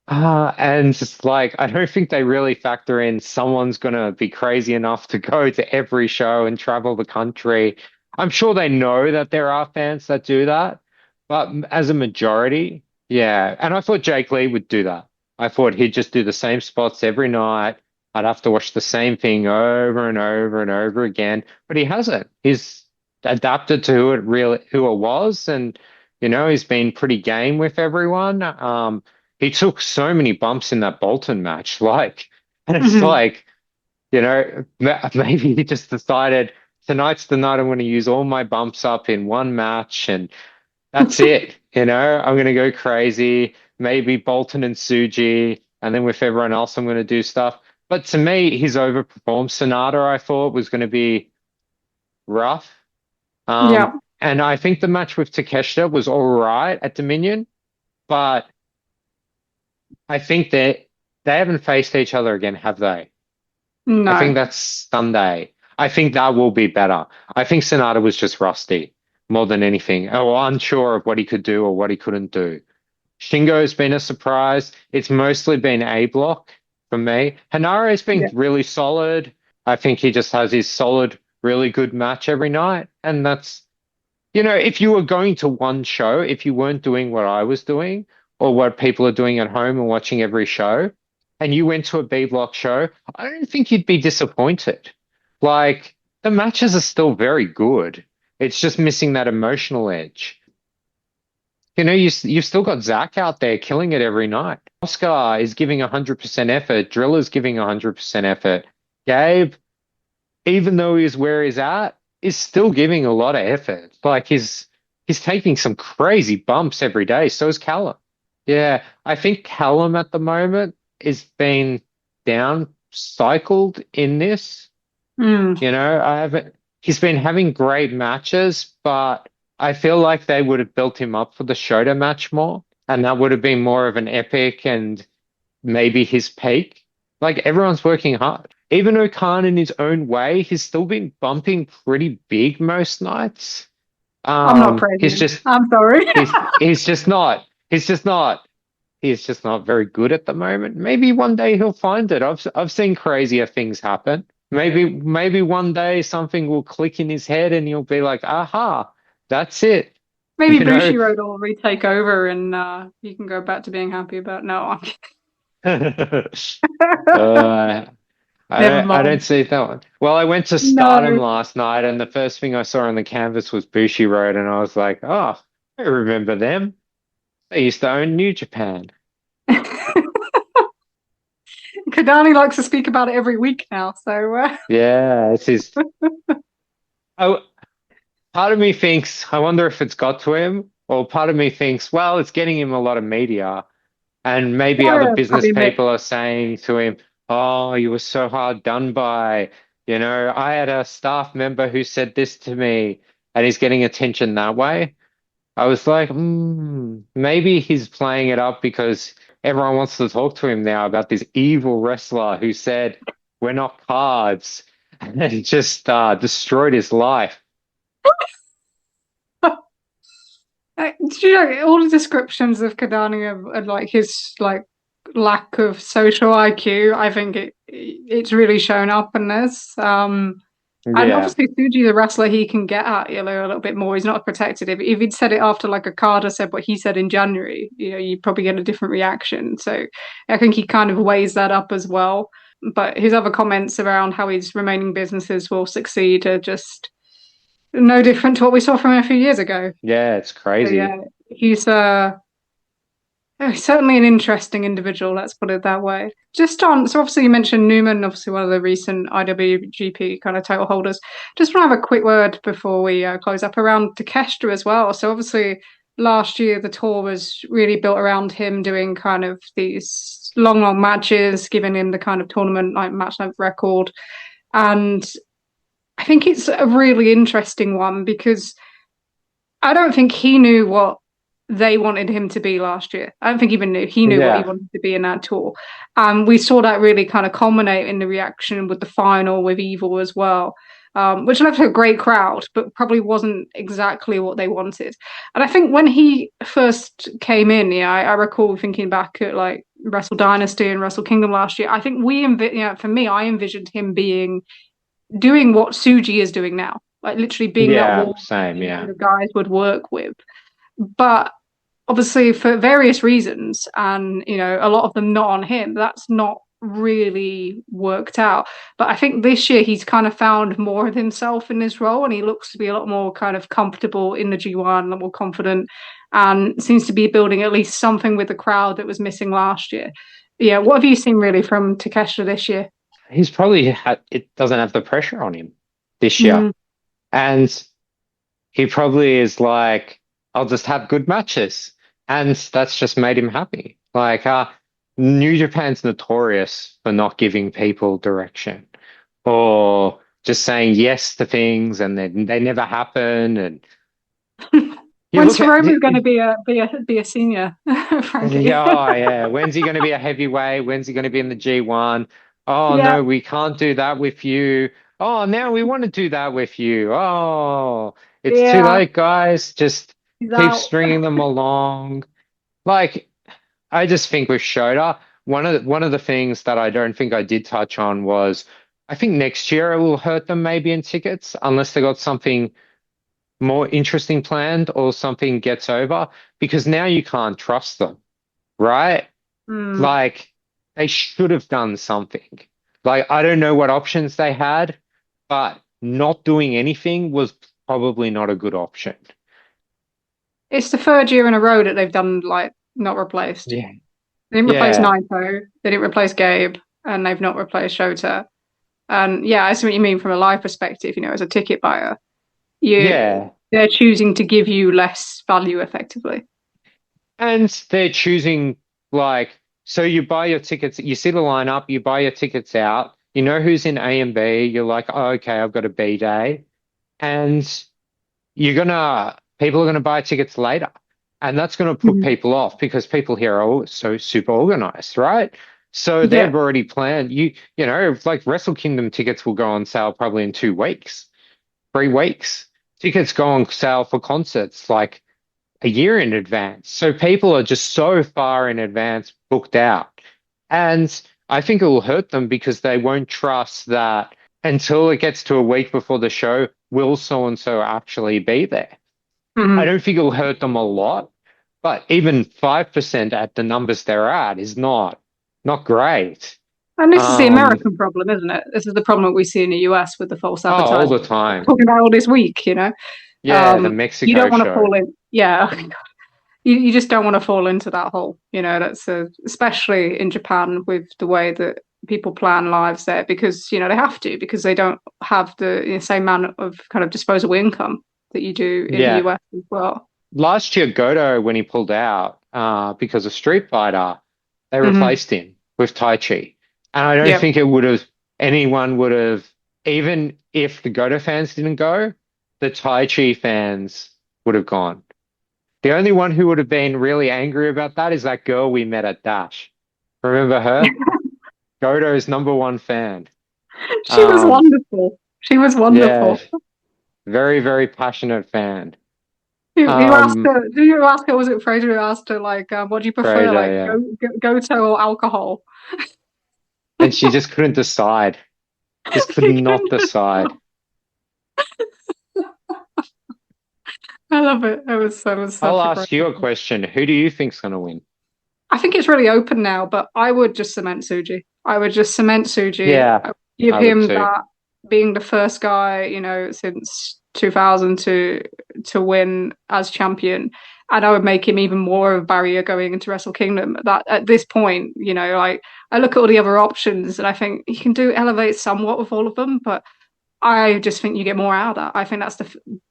[SPEAKER 3] And just like, I don't think they really factor in someone's going to be crazy enough to go to every show and travel the country. I'm sure they know that there are fans that do that, but as a majority, yeah. And I thought Jake Lee would do that. I thought he'd just do the same spots every night. I'd have to watch the same thing over and over and over again, but he hasn't. He's adapted to who it was, and he's been pretty game with everyone. He took so many bumps in that Bolton match, and it's like, maybe he just decided tonight's the night I'm going to use all my bumps up in one match, and that's it. I'm going to go crazy. Maybe Bolton and Tsuji, and then with everyone else, I'm going to do stuff. But to me, his overperformed. Sonata, I thought, was going to be rough.
[SPEAKER 2] Yeah.
[SPEAKER 3] And I think the match with Takeshita was all right at Dominion, but I think that they haven't faced each other again, have they?
[SPEAKER 2] No.
[SPEAKER 3] I think that's Sunday. I think that will be better. I think Sonata was just rusty more than anything, or unsure of what he could do or what he couldn't do. Shingo's been a surprise. It's mostly been A block for me. Hanare's been really solid. I think he just has his solid, really good match every night. And that's, if you were going to one show, if you weren't doing what I was doing or what people are doing at home and watching every show, and you went to a B block show, I don't think you'd be disappointed. Like, the matches are still very good. It's just missing that emotional edge. You've still got Zach out there killing it every night. Oscar is giving 100% effort. Driller's giving 100% effort. Gabe, even though he's where he's at, is still giving a lot of effort. Like he's taking some crazy bumps every day. So is Callum. Yeah, I think Callum at the moment is being down cycled in this. He's been having great matches, but I feel like they would have built him up for the Shota match more, and that would have been more of an epic and maybe his peak. Like, everyone's working hard. Even Okan in his own way, he's still been bumping pretty big most nights.
[SPEAKER 2] I'm not praising. I'm sorry.
[SPEAKER 3] he's just not very good at the moment. Maybe one day he'll find it. I've seen crazier things happen. Maybe one day something will click in his head and he'll be like, aha, that's it.
[SPEAKER 2] Maybe Bushiroad will retake over and you can go back to being happy about. No, I'm kidding.
[SPEAKER 3] Uh,
[SPEAKER 2] Never
[SPEAKER 3] I don't
[SPEAKER 2] mind.
[SPEAKER 3] see that one. Well, I went to Stardom
[SPEAKER 2] No.
[SPEAKER 3] last night, and the first thing I saw on the canvas was Bushi Road, and I was like, oh, I remember them. They used to own New Japan.
[SPEAKER 2] Kadani likes to speak about it every week now, so
[SPEAKER 3] Yeah, it's his. Oh, part of me thinks, I wonder if it's got to him, or part of me thinks, well, it's getting him a lot of media. And maybe other
[SPEAKER 2] yeah,
[SPEAKER 3] business
[SPEAKER 2] probably mixed.
[SPEAKER 3] people are saying to him, oh, you were so hard done by. You know, I had a staff member who said this to me, and he's getting attention that way. I was like, maybe he's playing it up because everyone wants to talk to him now about this evil wrestler who said, we're not cards, and just destroyed his life.
[SPEAKER 2] Do you know all the descriptions of Kadani and like his like lack of social IQ? I think it's really shown up in this. And
[SPEAKER 3] Yeah,
[SPEAKER 2] obviously Tsuji, the wrestler, he can get at a little bit more. He's not protected. If he'd said it after like Okada said what he said in January, you'd probably get a different reaction. So I think he kind of weighs that up as well. But his other comments around how his remaining businesses will succeed are just no different to what we saw from him a few years ago.
[SPEAKER 3] yeah, it's
[SPEAKER 2] So
[SPEAKER 3] crazy.
[SPEAKER 2] yeah, he's certainly an interesting individual, let's put it that way. Just on, so obviously you mentioned Newman, obviously one of the recent IWGP kind of title holders. Just want to have a quick word before we close up around Takeshita as well. So obviously last year the tour was really built around him doing kind of these long matches, giving him the kind of tournament like match length record. And I think it's a really interesting one because I don't think he knew what they wanted him to be last year. I don't think even knew he knew what he
[SPEAKER 3] Yeah,
[SPEAKER 2] wanted to be in that tour. We saw that really kind of culminate in the reaction with the final with Evil as well, which left a great crowd, but probably wasn't exactly what they wanted. And I think when he first came in, yeah, I recall thinking back at like Wrestle Dynasty and Wrestle Kingdom last year. I think for me, I envisioned him doing what Suji is doing now, like literally being that
[SPEAKER 3] yeah,
[SPEAKER 2] wall
[SPEAKER 3] same, yeah.
[SPEAKER 2] the guys would work with. But obviously, for various reasons, and a lot of them not on him, that's not really worked out. But I think this year he's kind of found more of himself in this role, and he looks to be a lot more kind of comfortable in the G1, a lot more confident, and seems to be building at least something with the crowd that was missing last year. Yeah, what have you seen really from Takeshita this year?
[SPEAKER 3] He's probably had, it doesn't have the pressure on him this year.
[SPEAKER 2] Mm,
[SPEAKER 3] And he probably is like, I'll just have good matches. And that's just made him happy. Like, New Japan's notorious for not giving people direction or just saying yes to things and then they never happen. And you
[SPEAKER 2] When
[SPEAKER 3] look at,
[SPEAKER 2] Hiromu's going to be a senior, Frankie.
[SPEAKER 3] yeah, oh, yeah. When's he going to be a heavyweight? When's he going to be in the G1? Oh,
[SPEAKER 2] Yeah,
[SPEAKER 3] no, we can't do that with you. Oh, now we want to do that with you. Oh, it's too
[SPEAKER 2] yeah,
[SPEAKER 3] late, guys. Just
[SPEAKER 2] he's
[SPEAKER 3] keep
[SPEAKER 2] out.
[SPEAKER 3] stringing them along. Like, I just think with Shota, one of the things that I don't think I did touch on was I think next year it will hurt them maybe in tickets unless they got something more interesting planned or something gets over because now you can't trust them, right?
[SPEAKER 2] Mm.
[SPEAKER 3] Like they should have done something. Like I don't know what options they had, but not doing anything was probably not a good option.
[SPEAKER 2] It's the third year in a row that they've done like not replaced.
[SPEAKER 3] Yeah.
[SPEAKER 2] They didn't replace
[SPEAKER 3] Yeah.
[SPEAKER 2] Naito, they didn't replace Gabe, and they've not replaced Shota. And yeah, I see what you mean from a live perspective. As a ticket buyer, you
[SPEAKER 3] Yeah.
[SPEAKER 2] they're choosing to give you less value effectively.
[SPEAKER 3] And they're choosing like so you buy your tickets, you see the lineup, you buy your tickets out, you know who's in A and B, you're like, oh, okay, I've got a B day. And people are gonna buy tickets later. And that's gonna put
[SPEAKER 2] Mhm.
[SPEAKER 3] people off because people here are all so super organized, right? So
[SPEAKER 2] Yeah.
[SPEAKER 3] they've already planned like Wrestle Kingdom tickets will go on sale probably in 2 weeks, 3 weeks. Tickets go on sale for concerts like a year in advance. So people are just so far in advance booked out. And I think it will hurt them because they won't trust that until it gets to a week before the show, will so and so actually be there? I
[SPEAKER 2] Mhm.
[SPEAKER 3] don't think it will hurt them a lot, but even 5% at the numbers they're at is not. not great.
[SPEAKER 2] And this is the
[SPEAKER 3] Um,
[SPEAKER 2] American problem, isn't it? This is the problem that we see in the US with the false
[SPEAKER 3] oh, all the
[SPEAKER 2] advertising.
[SPEAKER 3] time.
[SPEAKER 2] Talking about all this week, you know.
[SPEAKER 3] Yeah, the
[SPEAKER 2] You don't
[SPEAKER 3] Mexico
[SPEAKER 2] want to
[SPEAKER 3] show.
[SPEAKER 2] fall in. Yeah, you just don't want to fall into that hole. You know, especially in Japan with the way that people plan lives there because, you know, they have to because they don't have the same amount of kind of disposable income that you do in the
[SPEAKER 3] Yeah.
[SPEAKER 2] US as well.
[SPEAKER 3] Last year, Goto, when he pulled out because of Street Fighter, they
[SPEAKER 2] Hmm.
[SPEAKER 3] replaced him with Tai Chi. And I don't
[SPEAKER 2] Yeah.
[SPEAKER 3] think anyone would have, even if the Goto fans didn't go, the Tai Chi fans would have gone. The only one who would have been really angry about that is that girl we met at Dash. Remember her? Goto's #1 fan.
[SPEAKER 2] She was
[SPEAKER 3] Um,
[SPEAKER 2] wonderful. She was
[SPEAKER 3] yeah,
[SPEAKER 2] wonderful.
[SPEAKER 3] very, very passionate fan.
[SPEAKER 2] You asked
[SPEAKER 3] Um,
[SPEAKER 2] her, do you ask her, was it Fraser who asked her, like, what do you prefer,
[SPEAKER 3] Fredo,
[SPEAKER 2] like,
[SPEAKER 3] yeah.
[SPEAKER 2] Goto or alcohol?
[SPEAKER 3] And she just couldn't decide. Just could
[SPEAKER 2] She
[SPEAKER 3] not
[SPEAKER 2] couldn't
[SPEAKER 3] decide.
[SPEAKER 2] I love it. It was
[SPEAKER 3] I'll
[SPEAKER 2] such a great.
[SPEAKER 3] ask you a question. Who do you think's going to win?
[SPEAKER 2] I think it's really open now, but I would just cement Suji. I would just cement Suji.
[SPEAKER 3] Yeah,
[SPEAKER 2] I would give
[SPEAKER 3] I would
[SPEAKER 2] him
[SPEAKER 3] too.
[SPEAKER 2] that being the first guy, you know, since 2000 to win as champion, and I would make him even more of a barrier going into Wrestle Kingdom. That at this point, you know, like I look at all the other options, and I think you can do elevate somewhat with all of them, but I just think you get more out of that. I think that's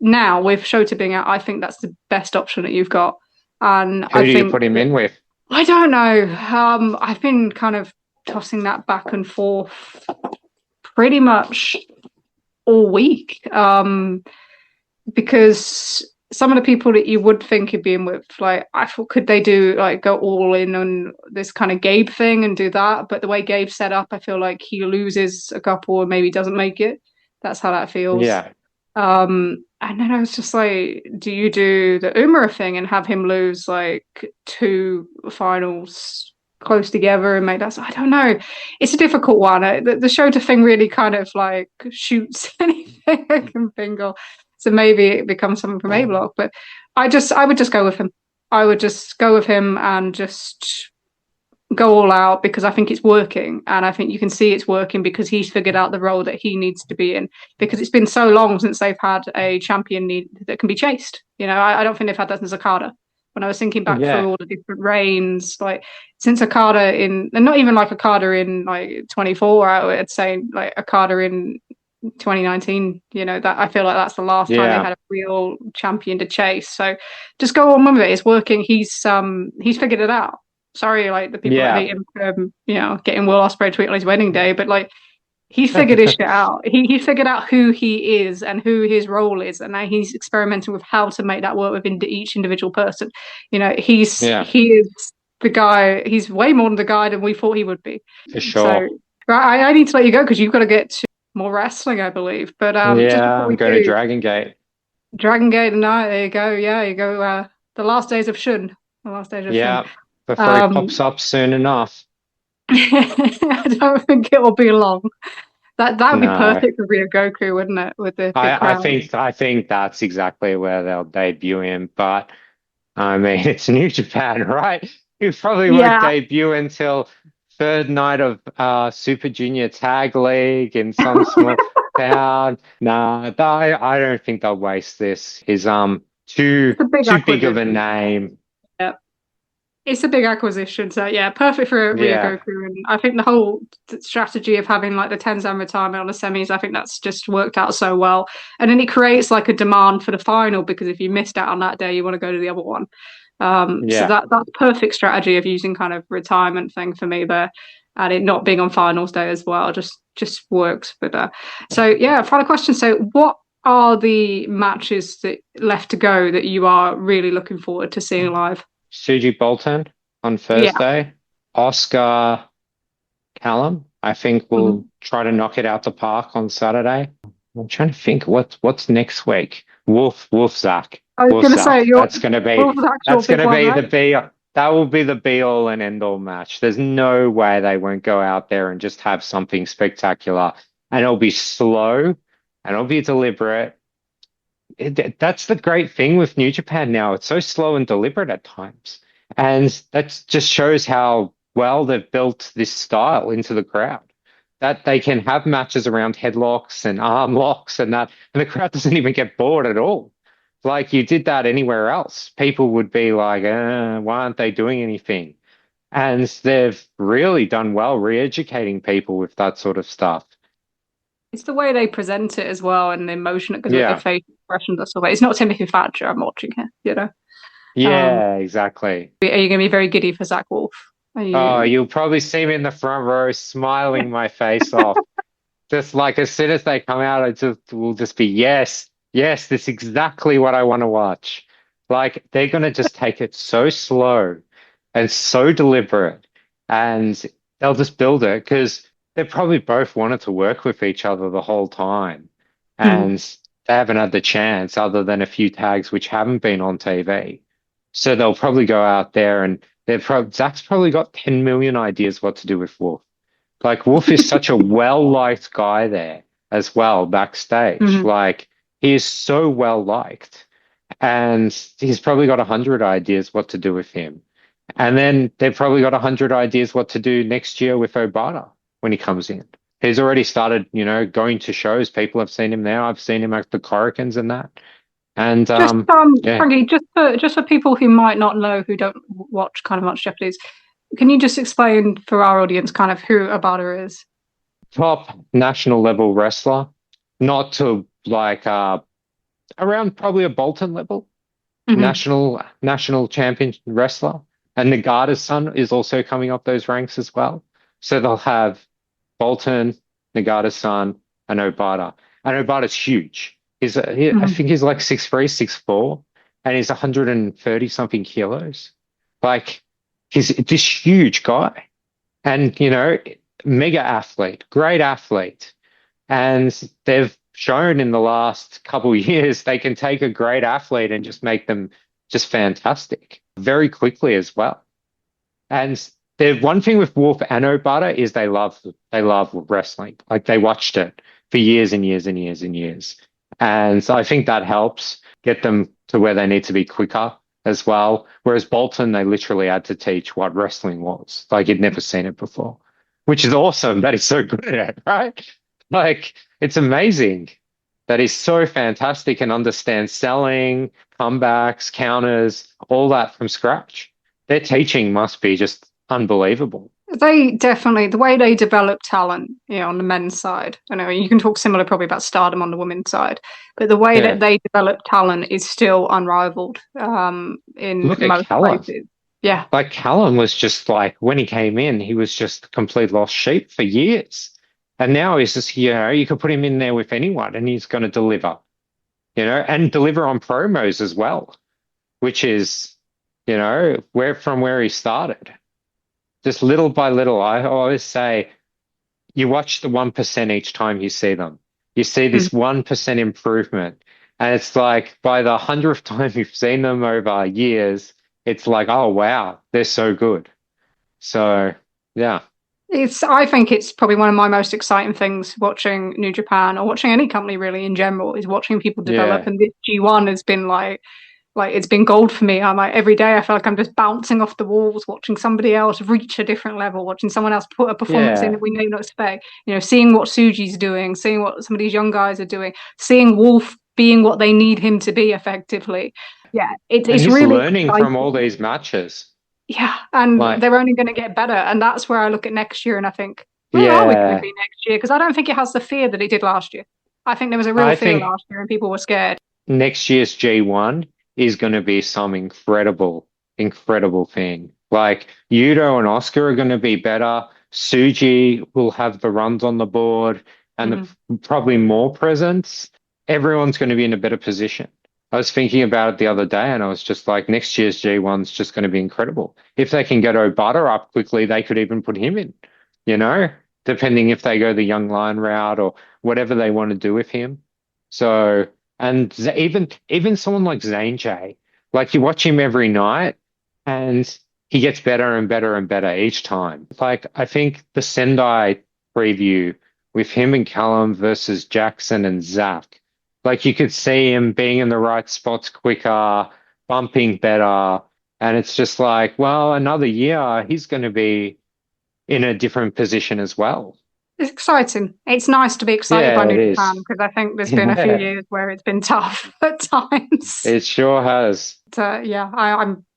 [SPEAKER 2] now with Shota being out, I think that's the best option that you've got. And
[SPEAKER 3] Who
[SPEAKER 2] I
[SPEAKER 3] do you
[SPEAKER 2] think
[SPEAKER 3] put him in with?
[SPEAKER 2] I don't know. I've been kind of tossing that back and forth pretty much all week. Because some of the people that you would think you'd be in with, like, I thought, could they do like go all in on this kind of Gabe thing and do that? But the way Gabe's set up, I feel like he loses a couple and maybe doesn't make it. That's how that feels.
[SPEAKER 3] Yeah,
[SPEAKER 2] And then I was just like, do you do the Umar thing and have him lose like two finals close together and make that? I don't know. It's a difficult one. The Shota thing really kind of like shoots anything I can think of. So maybe it becomes something from A Block. But I would just go with him. I would just go with him and just go all out because I think it's working. And I think you can see it's working because he's figured out the role that he needs to be in because it's been so long since they've had a champion that can be chased. You know, I don't think they've had that since Okada. When I was thinking back through
[SPEAKER 3] yeah,
[SPEAKER 2] all the different reigns, like since Okada and not even like Okada in like 24, I would say like Okada in 2019, you know, that I feel like that's the last time they
[SPEAKER 3] yeah,
[SPEAKER 2] had a real champion to chase. So just go on with it. It's working. He's figured it out. Sorry, like the people that hate
[SPEAKER 3] yeah.
[SPEAKER 2] him you know, getting Will Ospreay tweet on his wedding day, but like he figured his shit out. He figured out who he is and who his role is, and now he's experimenting with how to make that work within each individual person. You know,
[SPEAKER 3] Yeah,
[SPEAKER 2] he is the guy. He's way more than the guy than we thought he would be.
[SPEAKER 3] for
[SPEAKER 2] So
[SPEAKER 3] sure.
[SPEAKER 2] I need to let you go because you've got to get to more wrestling, I believe. But just
[SPEAKER 3] Yeah,
[SPEAKER 2] before
[SPEAKER 3] I'm
[SPEAKER 2] we
[SPEAKER 3] going to
[SPEAKER 2] do,
[SPEAKER 3] Dragon Gate.
[SPEAKER 2] Dragon Gate tonight. There you go. Yeah, you go. The last days of Shun. The last days of Shun.
[SPEAKER 3] Yeah, before he
[SPEAKER 2] Um,
[SPEAKER 3] pops up soon enough.
[SPEAKER 2] I don't think it will be long. That would be
[SPEAKER 3] No,
[SPEAKER 2] perfect for Rio Goku, wouldn't it? With the big crown.
[SPEAKER 3] I think that's exactly where they'll debut him. But I mean, it's New Japan, right? He probably won't
[SPEAKER 2] Yeah.
[SPEAKER 3] debut until third night of Super Junior Tag League in some small town. Nah, I don't think they'll waste this. He's
[SPEAKER 2] It's a big
[SPEAKER 3] too big of a
[SPEAKER 2] acquisition.
[SPEAKER 3] name.
[SPEAKER 2] Yeah. It's a big acquisition. So yeah, perfect for Rio
[SPEAKER 3] Yeah,
[SPEAKER 2] Goku. And I think the whole strategy of having like the Tenzan retirement on the semis, I think that's just worked out so well. And then it creates like a demand for the final because if you missed out on that day, you want to go to the other one. So
[SPEAKER 3] yeah.
[SPEAKER 2] that's perfect strategy of using kind of retirement thing for me there, and it not being on finals day as well. Just works. But so yeah, final question. So what are the matches that left to go that you are really looking forward to seeing live?
[SPEAKER 3] Suji Bolton on
[SPEAKER 2] Yeah.
[SPEAKER 3] Thursday. Oscar Callum, I think
[SPEAKER 2] Mhm.
[SPEAKER 3] we'll try to knock it out the park on Saturday. I'm trying to think what's next week. Wolf Zach.
[SPEAKER 2] I was
[SPEAKER 3] Wolf
[SPEAKER 2] going to say
[SPEAKER 3] Zach.
[SPEAKER 2] your Wolves is actual
[SPEAKER 3] That's
[SPEAKER 2] big
[SPEAKER 3] gonna
[SPEAKER 2] one,
[SPEAKER 3] be
[SPEAKER 2] right?
[SPEAKER 3] the be that will be the be all and end all match. There's no way they won't go out there and just have something spectacular. And it'll be slow and it'll be deliberate. That's the great thing with New Japan now. It's so slow and deliberate at times. And that just shows how well they've built this style into the crowd. That they can have matches around headlocks and arm locks and that, and the crowd doesn't even get bored at all. Like you did that anywhere else, people would be like, why aren't they doing anything? And they've really done well re-educating people with that sort of stuff.
[SPEAKER 2] It's the way they present it as well, and the emotion it goes with the
[SPEAKER 3] Yeah.
[SPEAKER 2] facial expressions and stuff. It's not Timothy Thatcher I'm watching here, you know.
[SPEAKER 3] Yeah, exactly.
[SPEAKER 2] Are you going to be very giddy for Zach Wolf? Are
[SPEAKER 3] Oh,
[SPEAKER 2] you?
[SPEAKER 3] you'll probably see me in the front row smiling my face off. Just like as soon as they come out, I just will just be, yes, yes, this is exactly what I want to watch. Like they're gonna just take it so slow and so deliberate, and they'll just build it because they probably both wanted to work with each other the whole time,
[SPEAKER 2] Hmm.
[SPEAKER 3] and they haven't had the chance other than a few tags which haven't been on TV. So they'll probably go out there and Zach's probably got 10 million ideas what to do with Wolf. Like Wolf is such a well-liked guy there as well backstage.
[SPEAKER 2] Hmm.
[SPEAKER 3] Like he is so well liked, and he's probably got 100 ideas what to do with him. And then they've probably got 100 ideas what to do next year with Obata when he comes in. He's already started, going to shows. People have seen him there. I've seen him at the Corricans and that. And
[SPEAKER 2] Just
[SPEAKER 3] yeah,
[SPEAKER 2] Frankie, just for people who might not know, who don't watch kind of much Japanese, can you just explain for our audience kind of who Abada is?
[SPEAKER 3] top national level wrestler, not to like around probably a Bolton level.
[SPEAKER 2] Hmm.
[SPEAKER 3] National champion wrestler. And Nagata's son is also coming up those ranks as well. So they'll have Bolton, Nagata's son, and Obata. And Obata's huge. I
[SPEAKER 2] Hmm.
[SPEAKER 3] think he's like 6'3", 6'4", and he's 130 something kilos. Like he's this huge guy. And mega athlete, great athlete. And they've shown in the last couple of years they can take a great athlete and just make them just fantastic very quickly as well. And the one thing with Wolf and Obata is they love wrestling. Like they watched it for years and years and years and years. And so I think that helps get them to where they need to be quicker as well. Whereas Bolton, they literally had to teach what wrestling was. Like he'd never seen it before, which is awesome that he's so good at it, right? Like it's amazing that he's so fantastic and understands selling, comebacks, counters, all that from scratch. Their teaching must be just unbelievable.
[SPEAKER 2] They definitely, the way they develop talent, on the men's side. I know you can talk similar probably about Stardom on the women's side, but the way that
[SPEAKER 3] Yeah.
[SPEAKER 2] they develop talent is still unrivaled in
[SPEAKER 3] Look at
[SPEAKER 2] most
[SPEAKER 3] Callum.
[SPEAKER 2] places. Yeah.
[SPEAKER 3] Like Callum was just like when he came in, he was just a complete lost sheep for years. And now he's just, you could put him in there with anyone and he's going to deliver, and deliver on promos as well, which is, where he started. Just little by little. I always say you watch the 1% each time you see them. You see
[SPEAKER 2] Mm.
[SPEAKER 3] this 1% improvement. And it's like by the 100th time you've seen them over years, it's like, oh, wow, they're so good. So, yeah,
[SPEAKER 2] I think it's probably one of my most exciting things watching New Japan or watching any company really in general is watching people develop.
[SPEAKER 3] yeah,
[SPEAKER 2] And this G1 has been like it's been gold for me. I'm like every day I feel like I'm just bouncing off the walls, watching somebody else reach a different level, watching someone else put a performance in
[SPEAKER 3] yeah.
[SPEAKER 2] that we may not expect. Seeing what Suji's doing, seeing what some of these young guys are doing, seeing Wolf being what they need him to be effectively. Yeah, it's
[SPEAKER 3] And
[SPEAKER 2] it's
[SPEAKER 3] he's
[SPEAKER 2] really
[SPEAKER 3] learning from all
[SPEAKER 2] exciting.
[SPEAKER 3] these matches.
[SPEAKER 2] Yeah, and
[SPEAKER 3] Like,
[SPEAKER 2] they're only going to get better, and that's where I look at next year and I think, where are we going to
[SPEAKER 3] yeah,
[SPEAKER 2] be next year? Because I don't think it has the fear that it did last year. I think there was a real
[SPEAKER 3] I
[SPEAKER 2] fear
[SPEAKER 3] think
[SPEAKER 2] last year, and people were scared.
[SPEAKER 3] next year's G1 is going to be some incredible, incredible thing. Like Yuto and Oscar are going to be better. Tsuji will have the runs on the board and
[SPEAKER 2] Hmm.
[SPEAKER 3] probably more presence. Everyone's going to be in a better position. I was thinking about it the other day and I was just like, next year's G1's just going to be incredible. If they can get Obata up quickly, they could even put him in, you know, depending if they go the young lion route or whatever they want to do with him. So, and even someone like Zane J, like you watch him every night and he gets better and better and better each time. Like I think the Sendai preview with him and Callum versus Jackson and Zach, like you could see him being in the right spots quicker, bumping better, and it's just like, well, another year he's going to be in a different position as well.
[SPEAKER 2] It's exciting. It's nice to be excited by
[SPEAKER 3] Yeah, it
[SPEAKER 2] New
[SPEAKER 3] is.
[SPEAKER 2] Japan because I think there's been a few years where it's been tough at times.
[SPEAKER 3] It sure has.
[SPEAKER 2] But,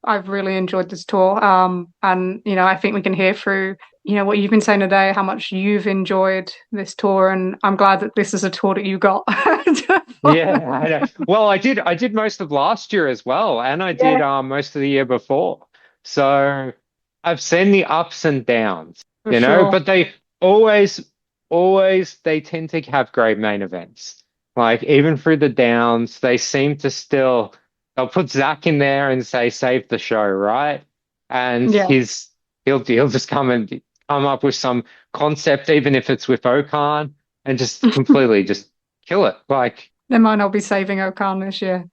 [SPEAKER 2] I've really enjoyed this tour. And I think we can hear through what you've been saying today, how much you've enjoyed this tour, and I'm glad that this is a tour that you got.
[SPEAKER 3] Yeah, I know. Well, I did most of last year as well, and I did most of the year before. So I've seen the ups and downs,
[SPEAKER 2] Sure.
[SPEAKER 3] but they always they tend to have great main events. Like even through the downs, they seem to still they'll put Zach in there and say save the show, right? And
[SPEAKER 2] Yeah.
[SPEAKER 3] he'll just come up with some concept, even if it's with Okan, and just completely just kill it. Like
[SPEAKER 2] They might not be saving Okan this year.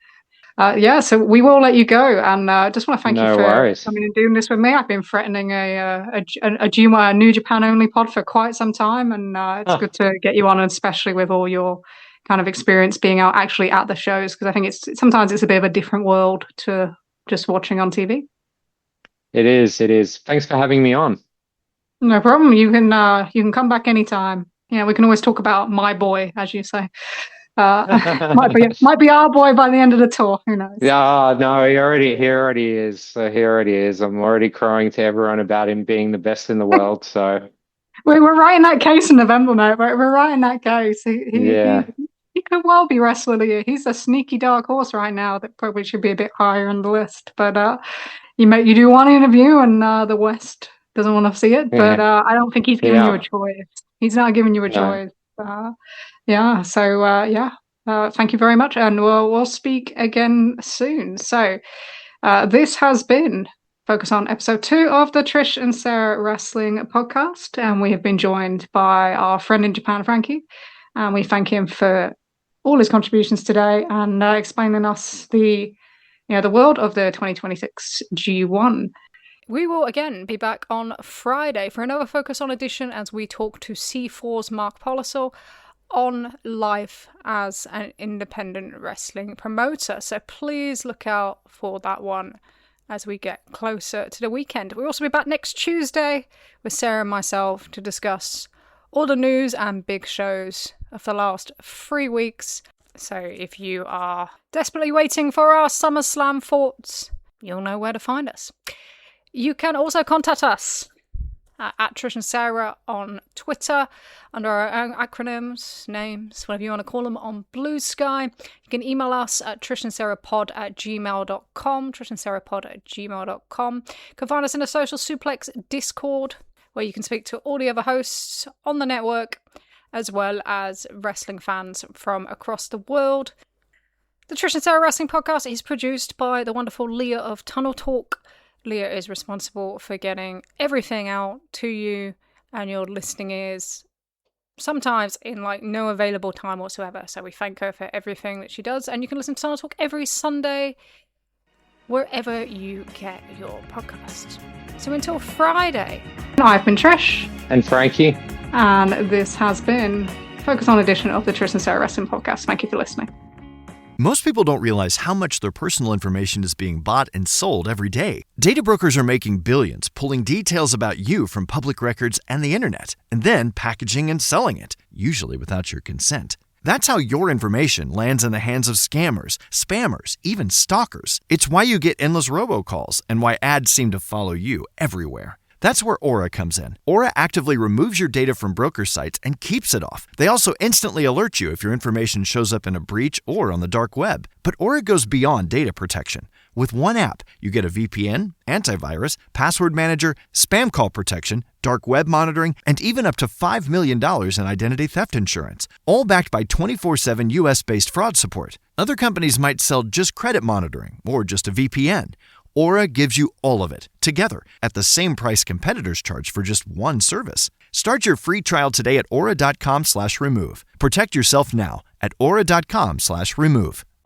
[SPEAKER 2] So we will let you go, and just want to thank you for coming and doing this with me. I've been threatening a New Japan only pod for quite some time, and it's good to get you on, especially with all your kind of experience being out actually at the shows, because I think sometimes it's a bit of a different world to just watching on TV.
[SPEAKER 3] It is. Thanks for having me on.
[SPEAKER 2] No problem. You can come back anytime. We can always talk about my boy, as you say. Might be our boy by the end of the tour. Who knows?
[SPEAKER 3] Yeah, no, he already is. He already is. I'm already crowing to everyone about him being the best in the world. So
[SPEAKER 2] we're writing that case in November, mate. We're writing that case. He could well be wrestler of the year. He's a sneaky dark horse right now that probably should be a bit higher on the list. But you do one interview, and the West doesn't want to see it. But I don't think he's giving you a choice. He's not giving you a choice. Thank you very much, and we'll speak again soon. So this has been Focus On episode 2 of the Trish and Sarah Wrestling podcast, and we have been joined by our friend in Japan, Frankie, and we thank him for all his contributions today and explaining us the world of the 2026 G1. We will again be back on Friday for another Focus On edition as we talk to C4's Mark Polisel on life as an independent wrestling promoter. So please look out for that one as we get closer to the weekend. We'll also be back next Tuesday with Sarah and myself to discuss all the news and big shows of the last 3 weeks. So if you are desperately waiting for our SummerSlam thoughts, you'll know where to find us. You can also contact us at Trish and Sarah on Twitter under our own acronyms, names, whatever you want to call them, on Blue Sky. You can email us at trishandsarahpod@gmail.com, trishandsarahpod@gmail.com. You can find us in the Social Suplex Discord, where you can speak to all the other hosts on the network, as well as wrestling fans from across the world. The Trish and Sarah Wrestling Podcast is produced by the wonderful Leah of Tunnel Talk. Leah is responsible for getting everything out to you and your listening ears, sometimes in no available time whatsoever. So we thank her for everything that she does. And you can listen to Tunnel Talk every Sunday, wherever you get your podcast. So until Friday, I've been Trish.
[SPEAKER 3] And Frankie.
[SPEAKER 2] And this has been Focus On edition of the Trish and Sarah Wrestling Podcast. Thank you for listening.
[SPEAKER 1] Most people don't realize how much their personal information is being bought and sold every day. Data brokers are making billions, pulling details about you from public records and the internet, and then packaging and selling it, usually without your consent. That's how your information lands in the hands of scammers, spammers, even stalkers. It's why you get endless robocalls and why ads seem to follow you everywhere. That's where Aura comes in. Aura actively removes your data from broker sites and keeps it off. They also instantly alert you if your information shows up in a breach or on the dark web. But Aura goes beyond data protection. With one app, you get a VPN, antivirus, password manager, spam call protection, dark web monitoring, and even up to $5 million in identity theft insurance, all backed by 24/7 US-based fraud support. Other companies might sell just credit monitoring or just a VPN. Aura gives you all of it, together, at the same price competitors charge for just one service. Start your free trial today at aura.com/remove. Protect yourself now at aura.com/remove.